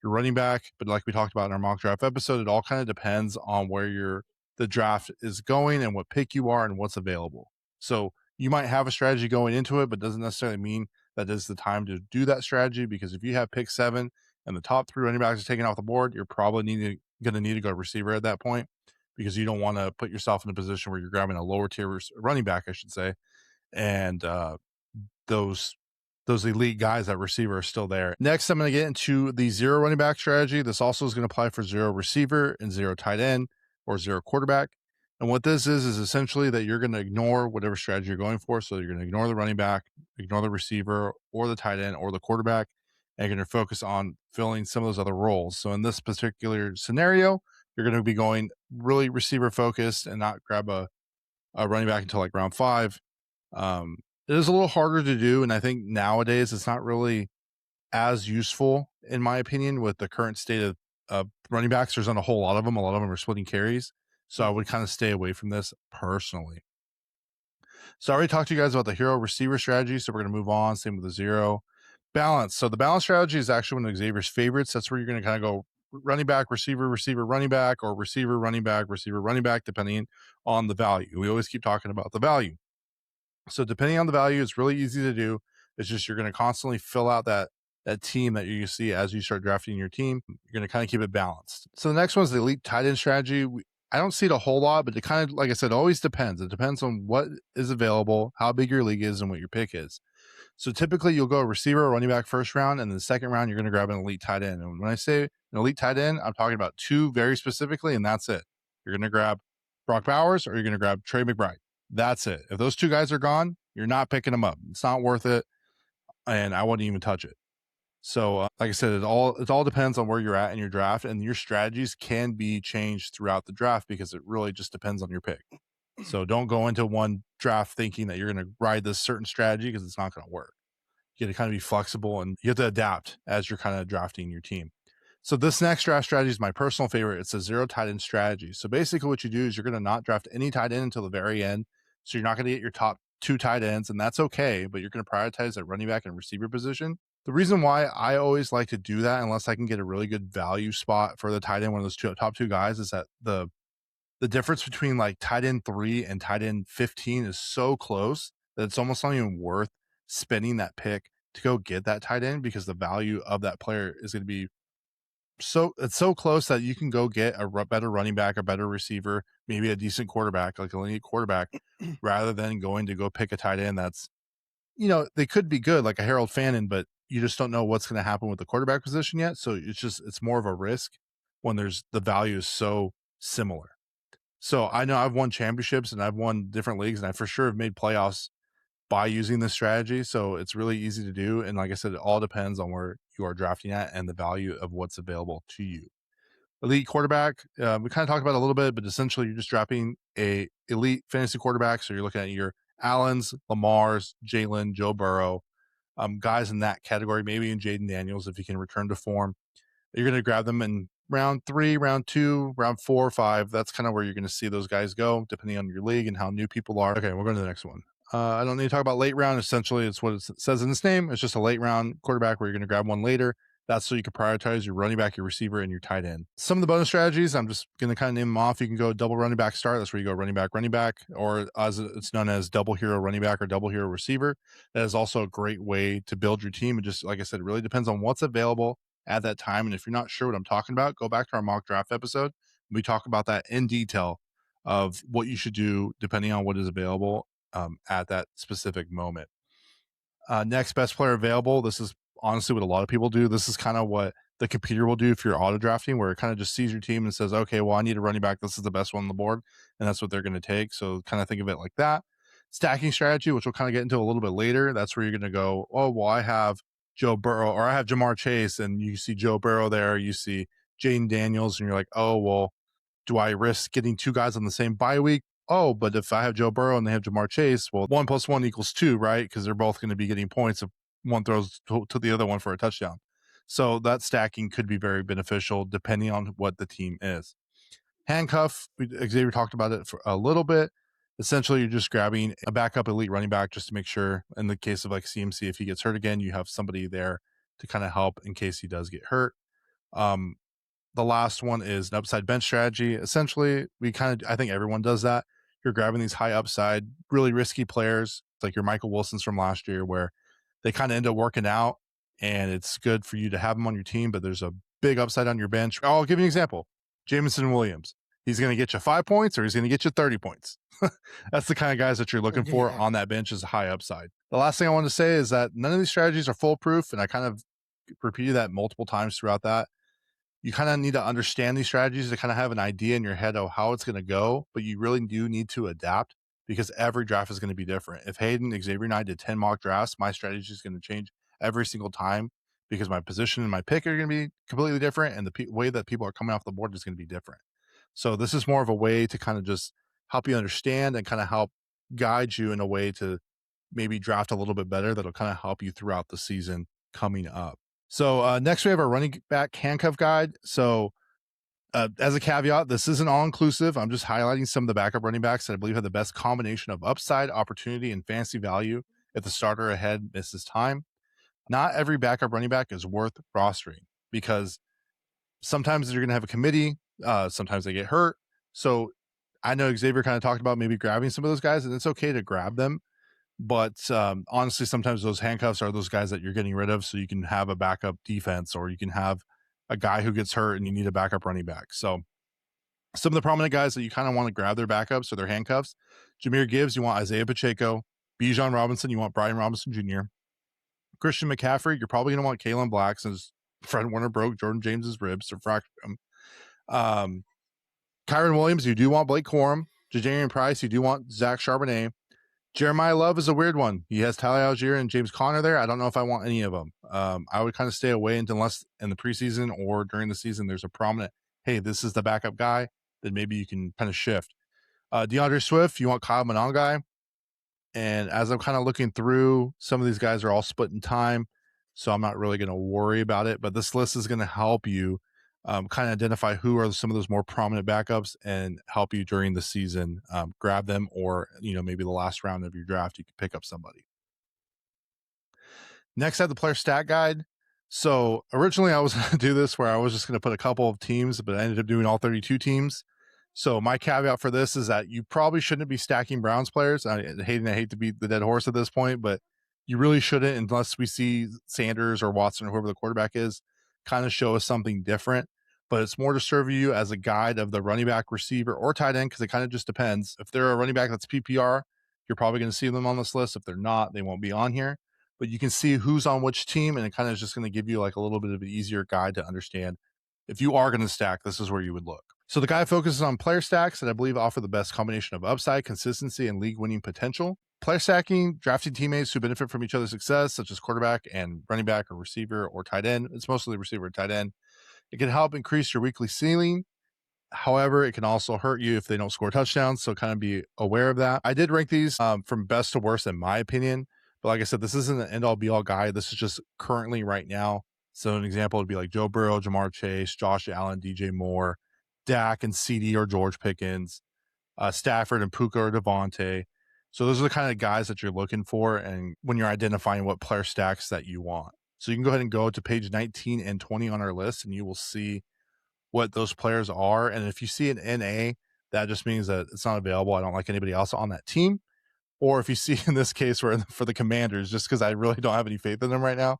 your running back. But like we talked about in our mock draft episode, it all kind of depends on where the draft is going and what pick you are and what's available. So you might have a strategy going into it, but doesn't necessarily mean that is the time to do that strategy, because if you have pick 7 and the top 3 running backs are taken off the board, you're probably going to need to go receiver at that point, because you don't want to put yourself in a position where you're grabbing a lower tier running back, I should say, and those elite guys at receiver are still there. Next, I'm going to get into the zero running back strategy. This also is going to apply for zero receiver and zero tight end or zero quarterback. And what this is essentially that you're going to ignore whatever strategy you're going for. So you're going to ignore the running back, ignore the receiver or the tight end or the quarterback, and you're going to focus on filling some of those other roles. So in this particular scenario, you're going to be going really receiver focused and not grab a running back until like round 5. It is a little harder to do, and I think nowadays it's not really as useful, in my opinion, with the current state of running backs. There's not a whole lot of them. A lot of them are splitting carries. So I would kind of stay away from this personally. So I already talked to you guys about the hero receiver strategy. So we're going to move on. Same with the zero. Balance. So the balance strategy is actually one of Xavier's favorites. That's where you're going to kind of go running back, receiver, receiver, running back, or receiver, running back, receiver, running back, depending on the value. We always keep talking about the value. So depending on the value, it's really easy to do. It's just you're going to constantly fill out that team that you see as you start drafting your team. You're going to kind of keep it balanced. So the next one is the elite tight end strategy. I don't see it a whole lot, but it kind of, like I said, always depends. It depends on what is available, how big your league is, and what your pick is. So typically you'll go receiver or running back first round, and then the second round, you're going to grab an elite tight end. And when I say an elite tight end, I'm talking about 2 very specifically, and that's it. You're going to grab Brock Bowers or you're going to grab Trey McBride. That's it. If those 2 guys are gone, you're not picking them up. It's not worth it, and I wouldn't even touch it. So like I said, it all depends on where you're at in your draft, and your strategies can be changed throughout the draft because it really just depends on your pick. So don't go into one draft thinking that you're going to ride this certain strategy because it's not going to work. You got to kind of be flexible, and you have to adapt as you're kind of drafting your team. So this next draft strategy is my personal favorite. It's a zero tight end strategy. So basically what you do is you're going to not draft any tight end until the very end. So you're not going to get your top 2 tight ends, and that's okay, but you're going to prioritize that running back and receiver position. The reason why I always like to do that, unless I can get a really good value spot for the tight end, one of those top 2 guys, is that the difference between like tight end 3 and tight end 15 is so close that it's almost not even worth spending that pick to go get that tight end, because the value of that player is going to be it's so close that you can go get a better running back, a better receiver, maybe a decent quarterback, like an elite quarterback, rather than going to go pick a tight end that's, they could be good, like a Harold Fannin, but you just don't know what's going to happen with the quarterback position yet. So it's more of a risk when the value is so similar. So I know I've won championships and I've won different leagues, and I for sure have made playoffs by using this strategy. So it's really easy to do. And like I said, it all depends on where you are drafting at and the value of what's available to you. Elite quarterback, we kind of talked about it a little bit, but essentially you're just drafting a elite fantasy quarterback. So you're looking at your Allens, Lamars, Jalen, Joe Burrow, guys in that category, maybe in Jaden Daniels if he can return to form. You're going to grab them in round 3, round 2, round 4, 5. That's kind of where you're going to see those guys go, depending on your league and how new people are. Okay, we'll go to the next one. I don't need to talk about late round. Essentially, it's what it says in its name. It's just a late round quarterback where you're going to grab one later. That's so you can prioritize your running back, your receiver, and your tight end. Some of the bonus strategies, I'm just going to kind of name them off. You can go double running back start. That's where you go running back, or as it's known as double hero running back or double hero receiver. That is also a great way to build your team. And just like I said, it really depends on what's available at that time. And if you're not sure what I'm talking about, go back to our mock draft episode. We talk about that in detail of what you should do depending on what is available at that specific moment. Next, best player available. This is honestly what a lot of people do. This is kind of what the computer will do if you're auto drafting, where it kind of just sees your team and says, okay, well, I need a running back. This is the best one on the board. And that's what they're going to take. So kind of think of it like that. Stacking strategy, which we'll kind of get into a little bit later. That's where you're going to go, oh, well, I have Joe Burrow, or I have Jamar Chase, and you see Joe Burrow there. You see Jaden Daniels, and you're like, oh, well, do I risk getting 2 guys on the same bye week? Oh, but if I have Joe Burrow and they have Jamar Chase, well, 1 + 1 = 2, right? Because they're both going to be getting points if one throws to the other one for a touchdown. So that stacking could be very beneficial depending on what the team is. Handcuff, Xavier talked about it for a little bit. Essentially, you're just grabbing a backup elite running back just to make sure, in the case of like CMC, if he gets hurt again, you have somebody there to kind of help in case he does get hurt. The last one is an upside bench strategy. Essentially, I think everyone does that. You're grabbing these high upside, really risky players, like your Michael Wilsons from last year, where they kind of end up working out, and it's good for you to have them on your team, but there's a big upside on your bench. I'll give you an example. Jameson Williams. He's going to get you 5 points or he's going to get you 30 points. That's the kind of guys that you're looking for on that bench is a high upside. The last thing I want to say is that none of these strategies are foolproof, and I kind of repeated that multiple times throughout that. You kind of need to understand these strategies to kind of have an idea in your head of how it's going to go, but you really do need to adapt because every draft is going to be different. If Hayden, Xavier, and I did 10 mock drafts, my strategy is going to change every single time because my position and my pick are going to be completely different, and the way that people are coming off the board is going to be different. So this is more of a way to kind of just help you understand and kind of help guide you in a way to maybe draft a little bit better that'll kind of help you throughout the season coming up. So next we have our running back handcuff guide. So as a caveat, this isn't all inclusive. I'm just highlighting some of the backup running backs that I believe have the best combination of upside, opportunity, and fantasy value if the starter ahead misses time. Not every backup running back is worth rostering because sometimes you're going to have a committee. Sometimes they get hurt. So I know Xavier kind of talked about maybe grabbing some of those guys, and it's okay to grab them. But honestly, sometimes those handcuffs are those guys that you're getting rid of so you can have a backup defense, or you can have a guy who gets hurt and you need a backup running back. So some of the prominent guys that you kind of want to grab their backups or their handcuffs: Jameer Gibbs, you want Isaiah Pacheco. Bijan Robinson, you want Brian Robinson Jr. Christian McCaffrey, you're probably going to want Kalen Black since Fred Warner broke Jordan James's ribs or fractured him. Kyron Williams, you do want Blake Corum. Jadarian Price, you do want Zach Charbonnet. Jeremiah Love is a weird one. He has Tyler Algier and James Conner there. I don't know if I want any of them. I would kind of stay away unless in the preseason or during the season there's a prominent, hey, this is the backup guy, then maybe you can kind of shift. DeAndre Swift, you want Kyle Monangai. And as I'm kind of looking through, some of these guys are all split in time, so I'm not really going to worry about it. But this list is going to help you kind of identify who are some of those more prominent backups and help you during the season grab them, or maybe the last round of your draft you can pick up somebody. Next, I have the player stat guide. So originally I was going to do this where I was just going to put a couple of teams, but I ended up doing all 32 teams. So my caveat for this is that you probably shouldn't be stacking Browns players. I hate to beat the dead horse at this point, but you really shouldn't unless we see Sanders or Watson or whoever the quarterback is kind of show us something different. But it's more to serve you as a guide of the running back, receiver, or tight end, because it kind of just depends. If they're a running back that's PPR, you're probably going to see them on this list. If they're not, they won't be on here. But you can see who's on which team, and it kind of is just going to give you like a little bit of an easier guide to understand. If you are going to stack, this is where you would look. So the guide focuses on player stacks that I believe offer the best combination of upside, consistency, and league-winning potential. Player stacking, drafting teammates who benefit from each other's success, such as quarterback and running back or receiver or tight end. It's mostly receiver or tight end. It can help increase your weekly ceiling. However, it can also hurt you if they don't score touchdowns, so kind of be aware of that. I did rank these from best to worst in my opinion, but like I said, this isn't an end-all be-all guide. This is just currently right now. So an example would be like Joe Burrow, Jamar Chase, Josh Allen, DJ Moore, Dak and CD or George Pickens, Stafford and Puka or Devontae. So those are the kind of guys that you're looking for, and when you're identifying what player stacks that you want. So you can go ahead and go to page 19 and 20 on our list, and you will see what those players are. And if you see an NA, that just means that it's not available. I don't like anybody else on that team. Or if you see in this case where for the Commanders, just because I really don't have any faith in them right now,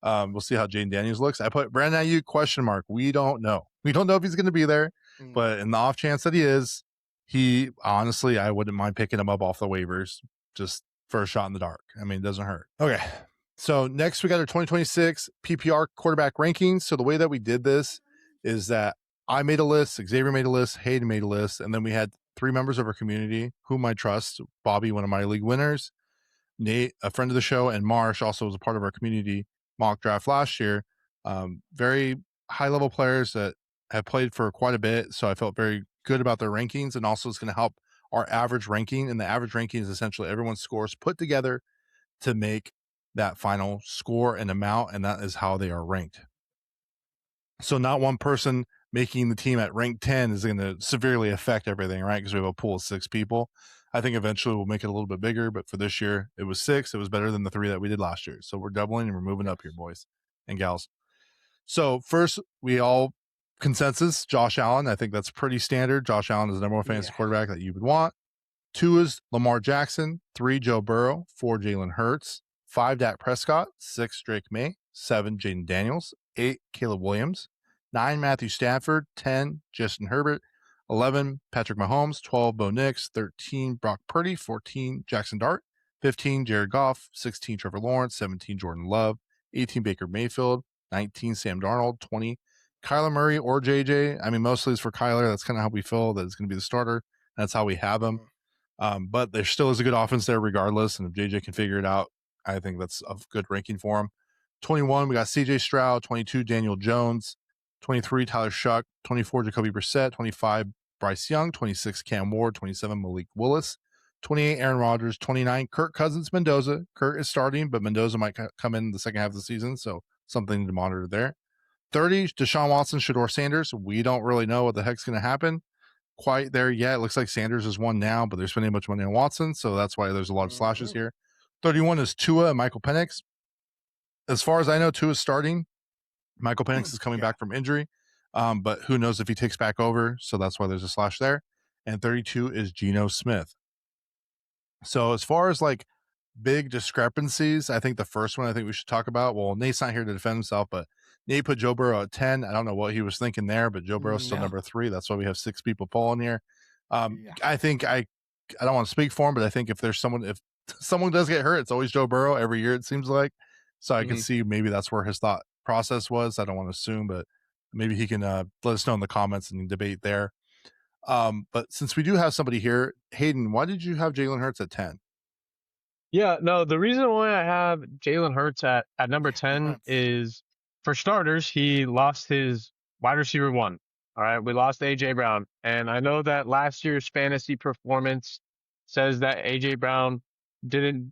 we'll see how Jaden Daniels looks. I put Brandon Ayuk question mark. We don't know. We don't know if he's going to be there, but in the off chance that he is, he honestly, I wouldn't mind picking him up off the waivers just for a shot in the dark. I mean, it doesn't hurt. Okay. So next we got our 2026 PPR quarterback rankings. So the way that we did this is that I made a list, Xavier made a list, Hayden made a list, and then we had 3 members of our community whom I trust. Bobby, one of my league winners, Nate, a friend of the show, and Marsh also was a part of our community mock draft last year. Very high level players that have played for quite a bit. So I felt very good about their rankings, and also it's going to help our average ranking. And the average ranking is essentially everyone's scores put together to make that final score and amount. And that is how they are ranked. So not one person making the team at rank 10 is going to severely affect everything, right? Because we have a pool of 6 people. I think eventually we'll make it a little bit bigger, but for this year, it was 6. It was better than the 3 that we did last year. So we're doubling and we're moving up here, boys and gals. So first, we all consensus, Josh Allen. I think that's pretty standard. Josh Allen is the number 1 fantasy quarterback that you would want. 2 is Lamar Jackson. 3, Joe Burrow. 4, Jalen Hurts. 5, Dak Prescott. 6, Drake Maye. 7, Jaden Daniels. 8, Caleb Williams. 9, Matthew Stafford. 10, Justin Herbert. 11, Patrick Mahomes. 12, Bo Nix. 13, Brock Purdy. 14, Jackson Dart. 15, Jared Goff. 16, Trevor Lawrence. 17, Jordan Love. 18, Baker Mayfield. 19, Sam Darnold. 20, Kyler Murray or JJ. I mean, mostly it's for Kyler. That's kind of how we feel that it's going to be the starter. That's how we have him. But there still is a good offense there regardless. And if JJ can figure it out, I think that's a good ranking for him. 21, we got CJ Stroud. 22, Daniel Jones. 23, Tyler Shuck. 24, Jacoby Brissett. 25, Bryce Young. 26, Cam Ward. 27, Malik Willis. 28, Aaron Rodgers. 29, Kirk Cousins Mendoza. Kirk is starting, but Mendoza might come in the second half of the season, so something to monitor there. 30, Deshaun Watson, Shador Sanders. We don't really know what the heck's going to happen quite there yet. It looks like Sanders is one now, but they're spending much money on Watson, so that's why there's a lot of slashes here. 31 is Tua and Michael Penix. As far as I know, Tua is starting. Michael Penix is coming back from injury, but who knows if he takes back over, so that's why there's a slash there. And 32 is Geno Smith. So as far as like big discrepancies, I think the first one I think we should talk about, well, Nate's not here to defend himself, but Nate put Joe Burrow at 10. I don't know what he was thinking there, but Joe Burrow's still number 3. That's why we have 6 people polling here. I think I don't want to speak for him, but I think if someone does get hurt, it's always Joe Burrow every year, it seems like. So I can see maybe that's where his thought process was. I don't want to assume, but maybe he can let us know in the comments and debate there. But since we do have somebody here, Hayden, why did you have Jalen Hurts at 10? Yeah, no, the reason why I have Jalen Hurts at number 10 is, for starters, he lost his wide receiver 1. All right, we lost A.J. Brown. And I know that last year's fantasy performance says that A.J. Brown didn't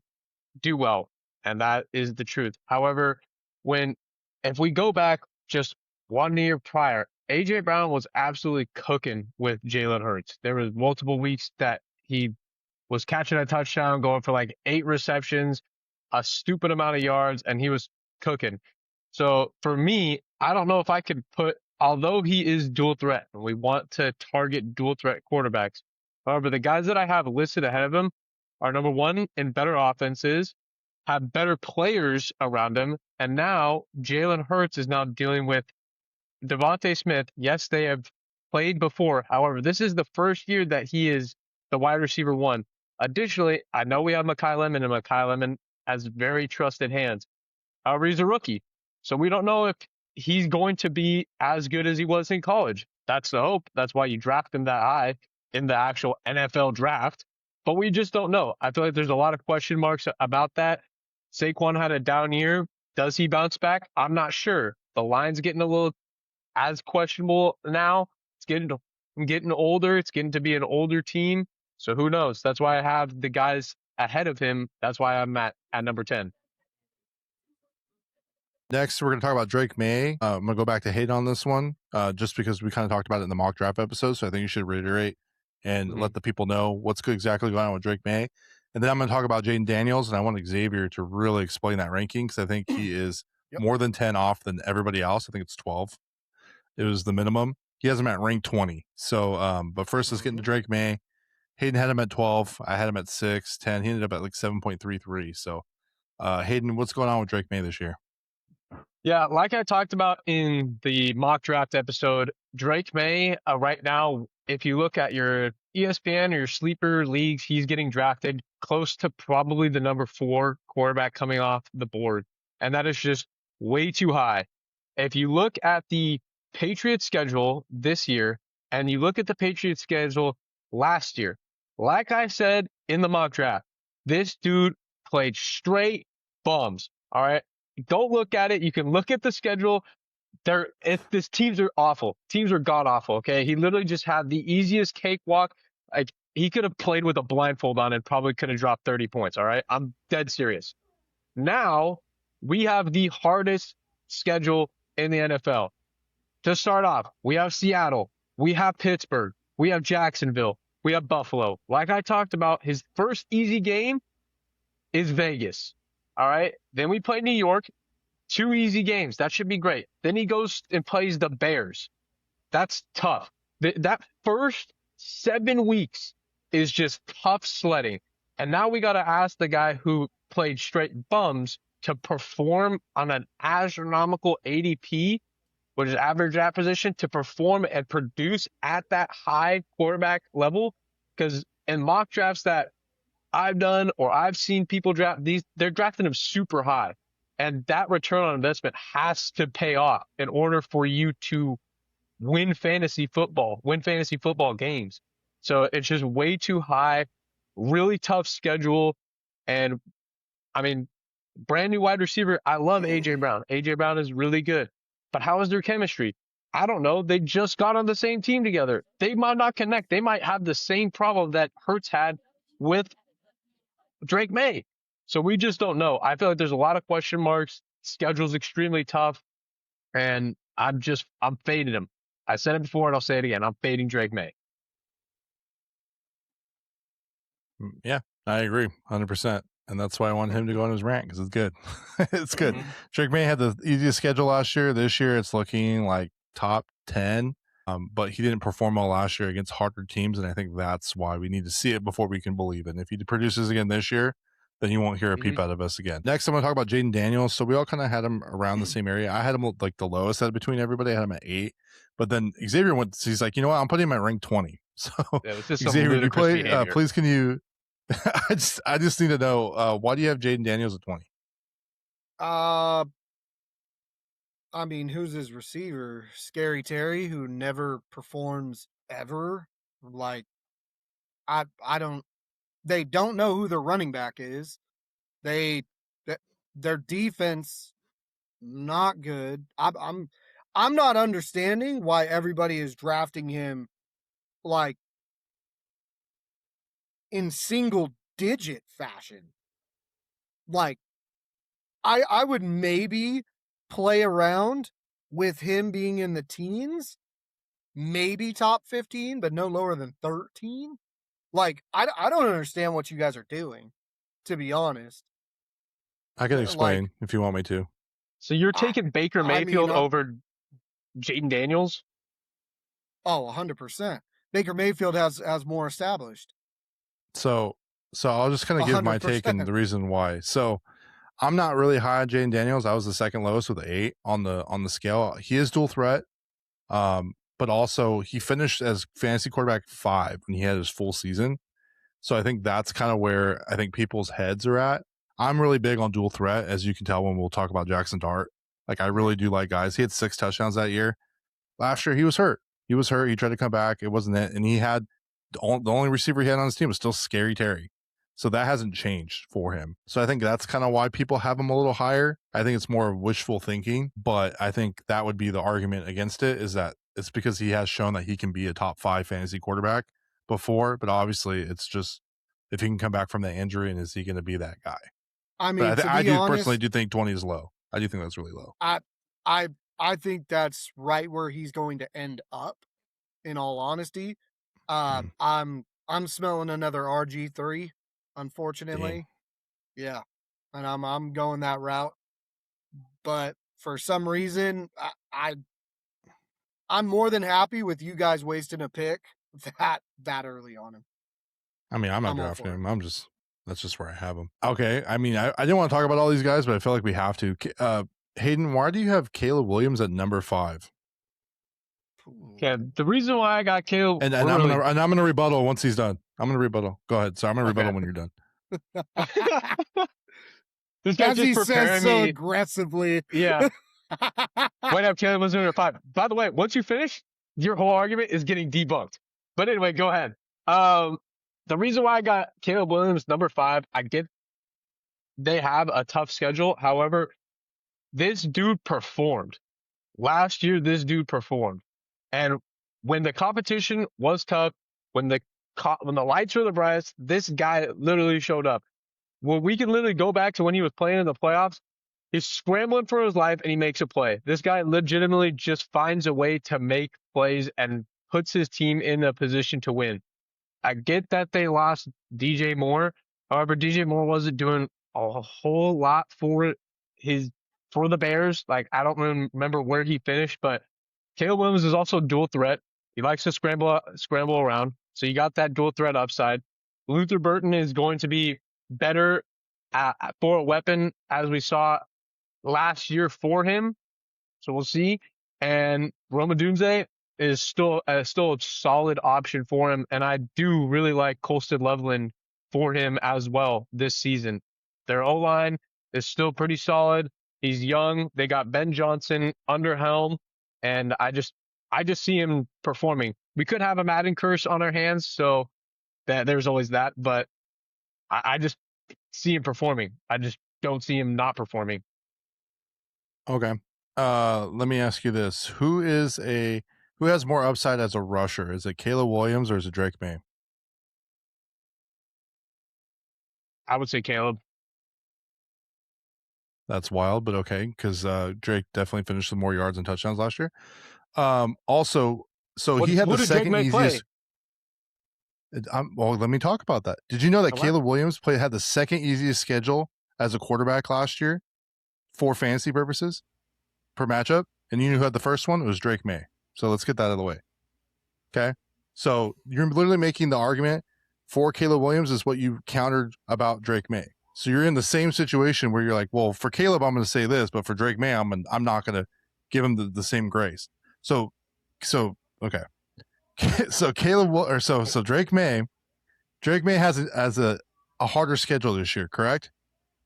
do well, and that is the truth. However, if we go back just 1 year prior, A.J. Brown was absolutely cooking with Jalen Hurts. There was multiple weeks that he was catching a touchdown, going for like 8 receptions, a stupid amount of yards, and he was cooking. So for me, I don't know if I could although he is dual threat, and we want to target dual threat quarterbacks. However, the guys that I have listed ahead of him are, number 1, in better offenses, have better players around him, and now Jalen Hurts is now dealing with Devontae Smith. Yes, they have played before. However, this is the first year that he is the wide receiver 1. Additionally, I know we have Mekhi Lemon, and Mekhi Lemon has very trusted hands. However, he's a rookie, so we don't know if he's going to be as good as he was in college. That's the hope. That's why you draft him that high in the actual NFL draft. But we just don't know. I feel like there's a lot of question marks about that. Saquon had a down year. Does he bounce back? I'm not sure. The line's getting a little as questionable now. It's getting older. It's getting to be an older team. So who knows? That's why I have the guys ahead of him. That's why I'm at number 10. Next, we're going to talk about Drake Maye. I'm going to go back to Hayden on this one, just because we kind of talked about it in the mock draft episode. So I think you should reiterate and let the people know what's exactly going on with Drake Maye. And then I'm going to talk about Jaden Daniels, and I want Xavier to really explain that ranking, because I think he is more than 10 off than everybody else. I think it's 12. It was the minimum. He has him at rank 20. So, but first, let's get into Drake Maye. Hayden had him at 12. I had him at 6, 10. He ended up at like 7.33. So, Hayden, what's going on with Drake Maye this year? Yeah, like I talked about in the mock draft episode, Drake Maye, right now, if you look at your ESPN or your sleeper leagues, he's getting drafted close to probably the number 4 quarterback coming off the board. And that is just way too high. If you look at the Patriots schedule this year, and you look at the Patriots schedule last year, like I said in the mock draft, this dude played straight bums. All right. Don't look at it. You can look at the schedule. Teams are awful. Teams are god awful. Okay. He literally just had the easiest cakewalk. Like, he could have played with a blindfold on and probably could have dropped 30 points. All right. I'm dead serious. Now we have the hardest schedule in the NFL. To start off, we have Seattle, we have Pittsburgh, we have Jacksonville, we have Buffalo. Like I talked about, his first easy game is Vegas. All right. Then we play New York. 2 easy games. That should be great. Then he goes and plays the Bears. That's tough. That first 7 weeks is just tough sledding. And now we got to ask the guy who played straight bums to perform on an astronomical ADP. which is average draft position, to perform and produce at that high quarterback level. Because in mock drafts that I've done or I've seen people draft they're drafting them super high. And that return on investment has to pay off in order for you to win fantasy football games. So it's just way too high, really tough schedule. And I mean, brand new wide receiver. I love AJ Brown. AJ Brown is really good. But how is their chemistry? I don't know. They just got on the same team together. They might not connect. They might have the same problem that Hurts had with Drake Maye. So we just don't know. I feel like there's a lot of question marks. Schedule's extremely tough. And I'm fading him. I said it before and I'll say it again. I'm fading Drake Maye. Yeah, I agree 100%. And that's why I want him to go on his rank, because it's good. It's good. Mhm. Drake Maye had the easiest schedule last year. This year it's looking like top 10. But he didn't perform well last year against harder teams, and I think that's why we need to see it before we can believe it. And if he produces again this year, then you won't hear a peep out of us again. Next, I'm going to talk about Jaden Daniels. So we all kind of had him around the same area. I had him like the lowest out between everybody. I had him at 8. But then Xavier he's like, you know what? I'm putting him at rank 20. So Yeah, it's just some Xavier, you play, behavior. please can you I just need to know, why do you have Jaden Daniels at 20? I mean, who's his receiver? Scary Terry, who never performs ever. Like, I don't. They don't know who their running back is. Their defense not good. I'm not understanding why everybody is drafting him like in single digit fashion. Like, I would maybe play around with him being in the teens, maybe top 15, but no lower than 13. Like, I don't understand what you guys are doing, to be honest. I can explain if you want me to. So you're taking Baker Mayfield over Jaden Daniels? Oh, 100%. Baker Mayfield has more established. So I'll just kind of give my take and the reason why. So I'm not really high on Jaden Daniels. I was the second lowest with an 8 on the scale. He is dual threat, but also he finished as fantasy quarterback 5 when he had his full season. So I think that's kind of where I think people's heads are at. I'm really big on dual threat, as you can tell when we'll talk about Jackson Dart. Like, I really do like guys. He had 6 touchdowns that year. Last year he was hurt. He tried to come back. It wasn't it. And he had the only receiver he had on his team was still Scary Terry. So that hasn't changed for him. So I think that's kind of why people have him a little higher. I think it's more wishful thinking, but I think that would be the argument against it, is that it's because he has shown that he can be a top 5 fantasy quarterback before, but obviously it's just if he can come back from that injury, and is he going to be that guy? I mean, I personally do think 20 is low. I do think that's really low. I think that's right where he's going to end up, in all honesty. I'm smelling another RG3, unfortunately. Dang. Yeah. And I'm going that route. But for some reason, I'm more than happy with you guys wasting a pick that early on him. I mean, I'm not drafting him. That's just where I have him. Okay. I mean, I didn't want to talk about all these guys, but I feel like we have to. Hayden, why do you have Caleb Williams at number 5? Yeah, the reason why I got Caleb, and I'm gonna rebuttal once he's done. I'm gonna rebuttal. Go ahead. So I'm gonna rebuttal when you're done. This guy just preparing so aggressively. Yeah. Wait up, Caleb was number 5. By the way, once you finish, your whole argument is getting debunked. But anyway, go ahead. The reason why I got Caleb Williams number 5, I get they have a tough schedule. However, this dude performed. Last year, this dude performed. And when the competition was tough, when the lights were the brightest, this guy literally showed up. Well, we can literally go back to when he was playing in the playoffs. He's scrambling for his life and he makes a play. This guy legitimately just finds a way to make plays and puts his team in a position to win. I get that they lost DJ Moore. However, DJ Moore wasn't doing a whole lot for the Bears. Like, I don't remember where he finished, but Caleb Williams is also dual threat. He likes to scramble around. So you got that dual threat upside. Luther Burton is going to be better for a weapon, as we saw last year for him. So we'll see. And Roma Dunze is still a solid option for him. And I do really like Colston Loveland for him as well this season. Their O-line is still pretty solid. He's young. They got Ben Johnson under helm. And I just see him performing. We could have a Madden curse on our hands, so that there's always that. But I just see him performing. I just don't see him not performing. Okay. Let me ask you this: who has more upside as a rusher? Is it Caleb Williams or is it Drake Maye? I would say Caleb. That's wild, but okay, because Drake definitely finished with more yards and touchdowns last year. Also, so he had the second easiest. Well, let me talk about that. Did you know that Caleb Williams had the second easiest schedule as a quarterback last year for fantasy purposes per matchup? And you knew who had the first one? It was Drake Maye. So let's get that out of the way. Okay. So you're literally making the argument for Caleb Williams is what you countered about Drake Maye. So you're in the same situation where you're like, well, for Caleb, I'm going to say this, but for Drake Maye, I'm not going to give him the same grace. So okay. So Drake Maye has a harder schedule this year, correct?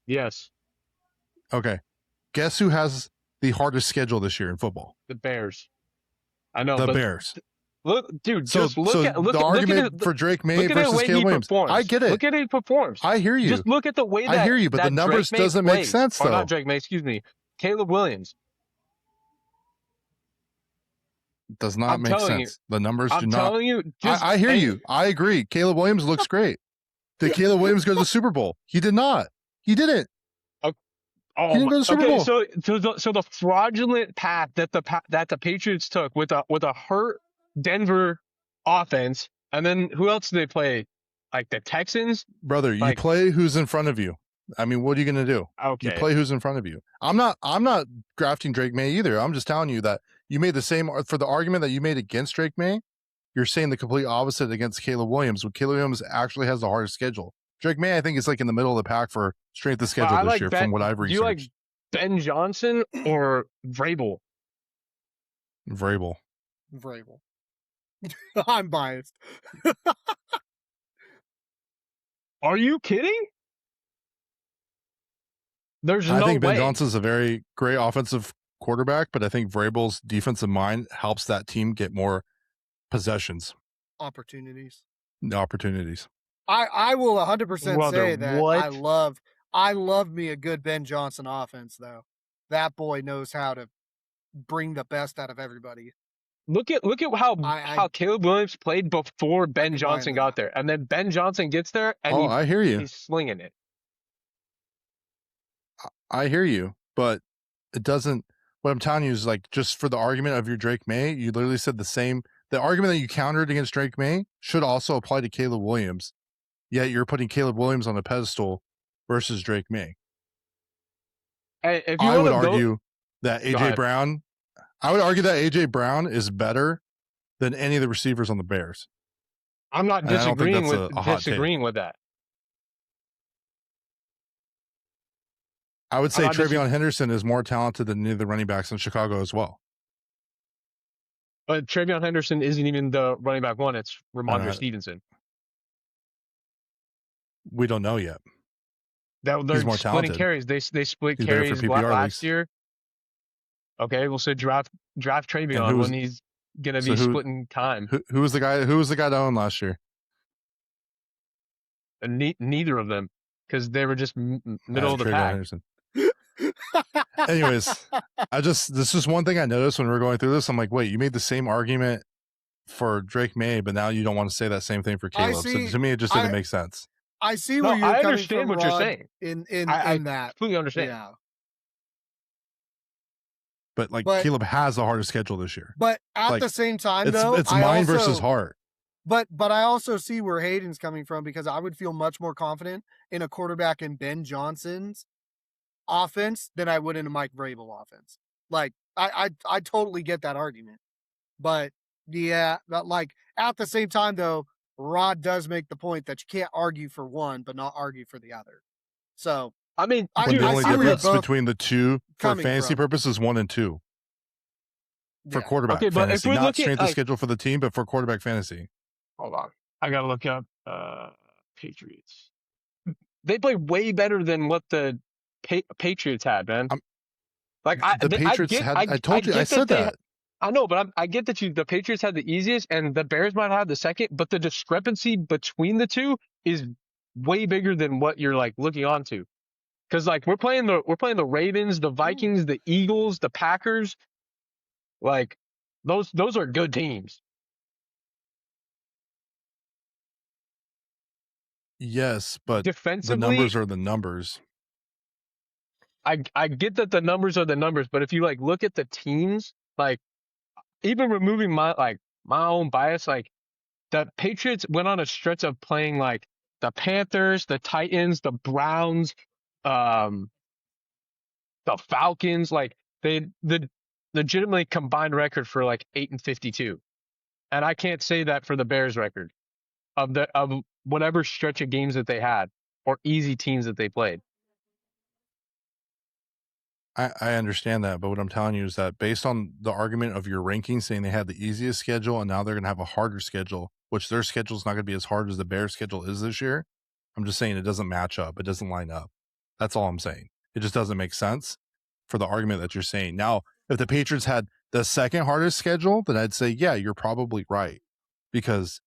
Yes. Okay. Guess who has the hardest schedule this year in football? The Bears. I know the Bears. Look, dude, just look at the argument for Drake Maye versus Caleb Williams. I get it. Look at how he performs. I hear you. Just look at the way that I hear you, but the numbers doesn't make sense though. Or not Drake Maye, excuse me. Caleb Williams. Does not make sense. The numbers do not. I'm telling you. I hear you. I agree. Caleb Williams looks great. Did Caleb Williams go to the Super Bowl? He did not. He didn't. Oh, he didn't go to the Super Bowl. So the fraudulent path that the Patriots took with a hurt Denver offense, and then who else do they play? Like the Texans? Brother, you play who's in front of you. I mean, what are you going to do? Okay. You play who's in front of you. I'm not drafting Drake Maye either. I'm just telling you that you made the same for the argument that you made against Drake Maye. You're saying the complete opposite against Caleb Williams. When Caleb Williams actually has the hardest schedule. Drake Maye, I think, is like in the middle of the pack for strength of schedule this year, from what I've researched. Do you like Ben Johnson or Vrabel? Vrabel. I'm biased. Are you kidding? I think Ben Johnson's a very great offensive quarterback, but I think Vrabel's defensive mind helps that team get more possessions. Opportunities. I will 100% say that I love me a good Ben Johnson offense, though. That boy knows how to bring the best out of everybody. Look at how Caleb Williams played before Ben Johnson got there, and then Ben Johnson gets there, and I hear you. He's slinging it. I hear you, but it doesn't. What I'm telling you is, like, just for the argument of your Drake Maye, you literally said the same. The argument that you countered against Drake Maye should also apply to Caleb Williams. Yet you're putting Caleb Williams on a pedestal versus Drake Maye. I would argue that AJ Brown. I would argue that AJ Brown is better than any of the receivers on the Bears. I'm not disagreeing with that. I would say Travion Henderson is more talented than any of the running backs in Chicago as well. But Travion Henderson isn't even the running back one. It's Ramondre Stevenson. We don't know yet. They're He's more splitting talented. Carries. They split carries last year. Okay, we'll say draft Travion when he's gonna be splitting time. Who was the guy? Who was the guy to own last year? Neither of them, because they were just middle of the pack. Henderson. Anyways, this is one thing I noticed when we were going through this. I'm like, wait, you made the same argument for Drake Maye, but now you don't want to say that same thing for Caleb. So to me, it just didn't make sense. I see where you're coming from, what you're saying. In I that, completely understand. Yeah. But Caleb has the hardest schedule this year. But at the same time, though, it's mind versus heart. But I also see where Hayden's coming from, because I would feel much more confident in a quarterback in Ben Johnson's offense than I would in a Mike Vrabel offense. Like, I totally get that argument. But yeah, like, at the same time, though, Rod does make the point that you can't argue for one but not argue for the other. So I mean, the only difference between the two for fantasy purposes, 1 and 2. for Yeah. quarterback Okay, but if fantasy, we're not looking strength of like, schedule for the team, but for quarterback fantasy. hold on, I gotta look up Patriots. They play way better than what the Patriots had, man. Um, Like The Patriots had. I I told you. I get that said that. I know, but I get that the Patriots had the easiest and the Bears might have the second, but the discrepancy between the two is way bigger than what you're like looking onto. Because like we're playing the Ravens, the Vikings, the Eagles, the Packers. Like those are good teams. Yes, but the Defensively, numbers are the numbers. I get that the numbers are the numbers, but if you like look at the teams, like even removing my own bias, like the Patriots went on a stretch of playing like the Panthers, the Titans, the Browns, um, the Falcons. Like the legitimately combined record for like 8-52, and I can't say that for the Bears record of whatever stretch of games that they had or easy teams that they played. I understand that, but what I'm telling you is that based on the argument of your ranking saying they had the easiest schedule and now they're going to have a harder schedule, which their schedule is not going to be as hard as the Bears schedule is this year. I'm just saying it doesn't match up. It doesn't line up. That's all I'm saying. It just doesn't make sense for the argument that you're saying. Now, if the Patriots had the second hardest schedule, then I'd say, yeah, you're probably right, because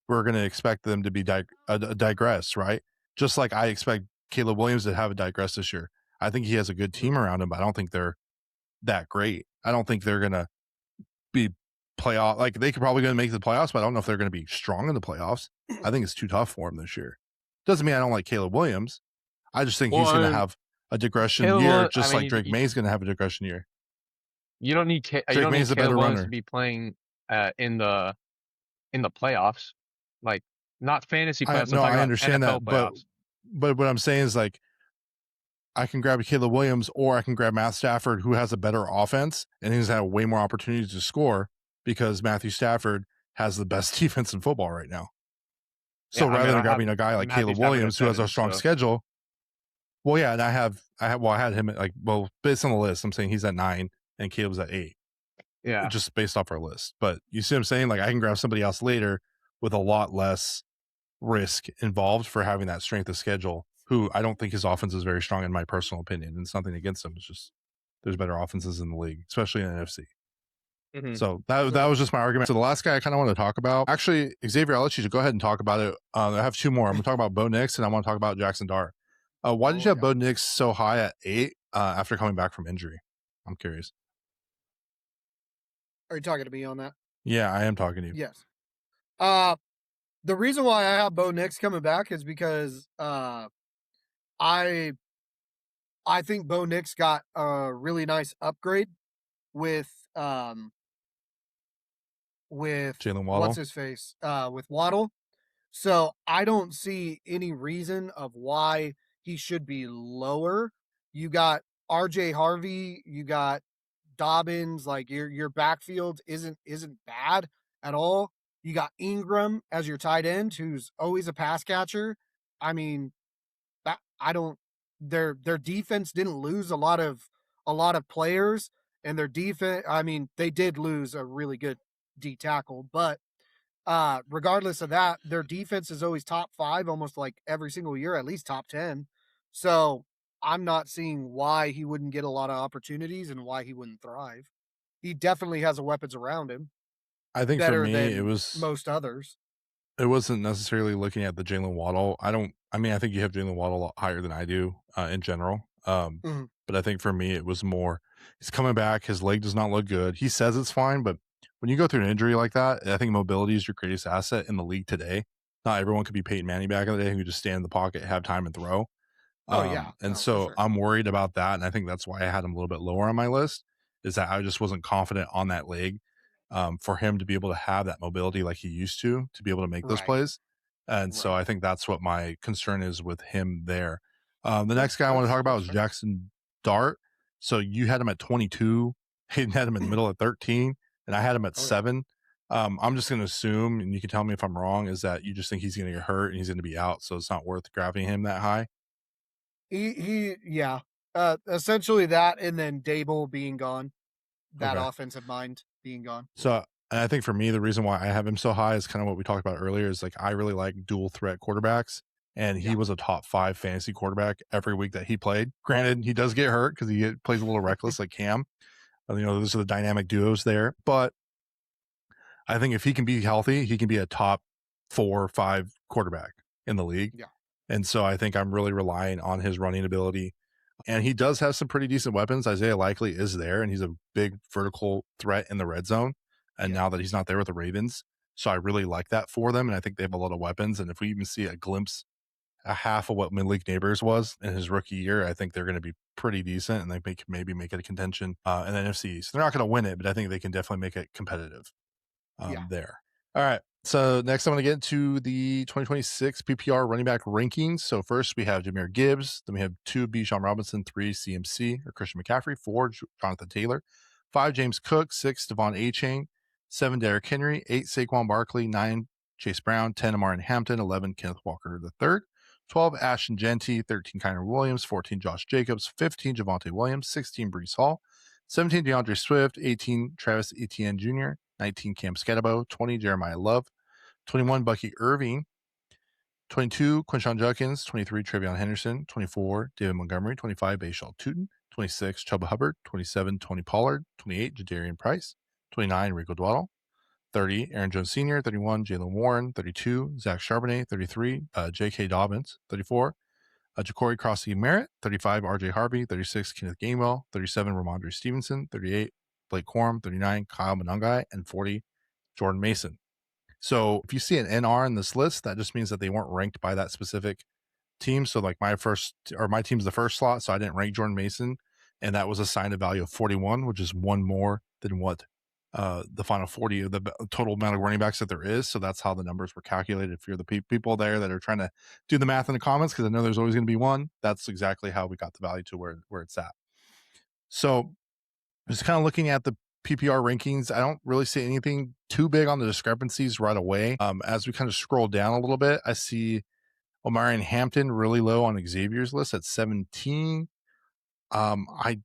we're going to expect them to be digress, right? Just like I expect Caleb Williams to have a digress this year. I think he has a good team around him, but I don't think they're that great. I don't think they're going to be playoff. Like they could probably going to make the playoffs, but I don't know if they're going to be strong in the playoffs. I think it's too tough for him this year. Doesn't mean I don't like Caleb Williams. I just think he's going to have a digression year, just like Drake May's going to have a digression year. You don't need Caleb Williams to be playing in the playoffs, like not fantasy playoffs. I understand that, but what I'm saying is like I can grab Caleb Williams or I can grab Matt Stafford, who has a better offense and he's had way more opportunities to score because Matthew Stafford has the best defense in football right now. So rather than grabbing a guy like Caleb Williams who has a strong schedule, well, yeah, and I had him at based on the list, I'm saying he's at 9 and Caleb's at 8. Yeah, just based off our list. But you see what I'm saying? Like I can grab somebody else later with a lot less risk involved for having that strength of schedule, who I don't think his offense is very strong in my personal opinion, and something against him. It's just there's better offenses in the league, especially in the NFC. Mm-hmm. So that was just my argument. So the last guy I kind of want to talk about, actually, Xavier, I'll let you go ahead and talk about it. I have two more. I'm going to talk about Bo Nix and I want to talk about Jackson Dart. Why did you have Bo Nix so high at 8 after coming back from injury? I'm curious. Are you talking to me on that? Yeah, I am talking to you. Yes. The reason why I have Bo Nix coming back is because I think Bo Nix got a really nice upgrade with Jalen Waddle. What's his face? With Waddle. So I don't see any reason of why he should be lower. You got RJ Harvey, you got Dobbins, like your backfield isn't bad at all. You got Ingram as your tight end, who's always a pass catcher. I mean, their defense didn't lose a lot of players, and their defense, I mean, they did lose a really good D tackle, but regardless of that, their defense is always top 5 almost like every single year, at least top 10. So I'm not seeing why he wouldn't get a lot of opportunities and why he wouldn't thrive. He definitely has the weapons around him. I think for me, it was most others. It wasn't necessarily looking at the Jalen Waddle. I think you have Jalen Waddle a lot higher than I do in general. But I think for me, it was more, he's coming back. His leg does not look good. He says it's fine, but when you go through an injury like that, I think mobility is your greatest asset in the league today. Not everyone could be Peyton Manning back in the day who could just stand in the pocket, have time and throw. So I'm worried about that. And I think that's why I had him a little bit lower on my list, is that I just wasn't confident on that leg for him to be able to have that mobility like he used to be able to make those plays. And so I think that's what my concern is with him there. The next guy I want to talk about is Jackson Dart. So you had him at 22. Hayden had him in the middle at 13, and I had him at 7. I'm just going to assume, and you can tell me if I'm wrong, is that you just think he's going to get hurt and he's going to be out, so it's not worth grabbing him that high. Essentially that, and then Dable being gone, that offensive mind. being gone. So, and I think for me, the reason why I have him so high is kind of what we talked about earlier. Is like I really like dual threat quarterbacks, and he Yeah. was a top 5 fantasy quarterback every week that he played. Granted, he does get hurt because he plays a little reckless like Cam. Those are the dynamic duos there. But I think if he can be healthy, he can be a top 4 or 5 quarterback in the league. Yeah. And so I think I'm really relying on his running ability. And he does have some pretty decent weapons. Isaiah Likely is there, and he's a big vertical threat in the red zone. And now that he's not there with the Ravens, so I really like that for them. And I think they have a lot of weapons. And if we even see a half of what Malik Neighbors was in his rookie year, I think they're going to be pretty decent, and they maybe make it a contention in the NFC. So they're not going to win it, but I think they can definitely make it competitive there. All right. So next, I'm going to get into the 2026 PPR running back rankings. So first, we have Jahmyr Gibbs. Then we have 2 Bijan Robinson, 3 CMC or Christian McCaffrey, 4 Jonathan Taylor, 5 James Cook, 6 Devon Achane, 7 Derrick Henry, 8 Saquon Barkley, 9 Chase Brown, 10 Amari Hampton, 11 Kenneth Walker III, 12 Ashton Genty, 13 Kyner Williams, 14 Josh Jacobs, 15 Javonte Williams, 16 Breece Hall, 17 DeAndre Swift, 18 Travis Etienne Jr., 19 Cam Sketabo, 20 Jeremiah Love, 21 Bucky Irving, 22 Quinshon Judkins, 23 Travion Henderson, 24 David Montgomery, 25 Bashal Tootin, 26 Chuba Hubbard, 27 Tony Pollard, 28 Jadarian Price, 29 Rico Dwaddle, 30 Aaron Jones Sr., 31 Jalen Warren, 32 Zach Charbonnet, 33 J.K. Dobbins, 34 Ja'Cory Crossy Merritt, 35 R.J. Harvey, 36 Kenneth Gainwell, 37 Ramondre Stevenson, 38 Blake Corum, 39 Kyle Monangai, and 40 Jordan Mason. So if you see an NR in this list, that just means that they weren't ranked by that specific team. So like my team's the first slot, so I didn't rank Jordan Mason, and that was assigned a value of 41, which is one more than what the final 40 of the total amount of running backs that there is. So that's how the numbers were calculated. If you're the people there that are trying to do the math in the comments, because I know there's always going to be one, that's exactly how we got the value to where it's at. So just kind of looking at the PPR rankings, I don't really see anything too big on the discrepancies right away. As we kind of scroll down a little bit, I see Omarion Hampton really low on Xavier's list at 17. I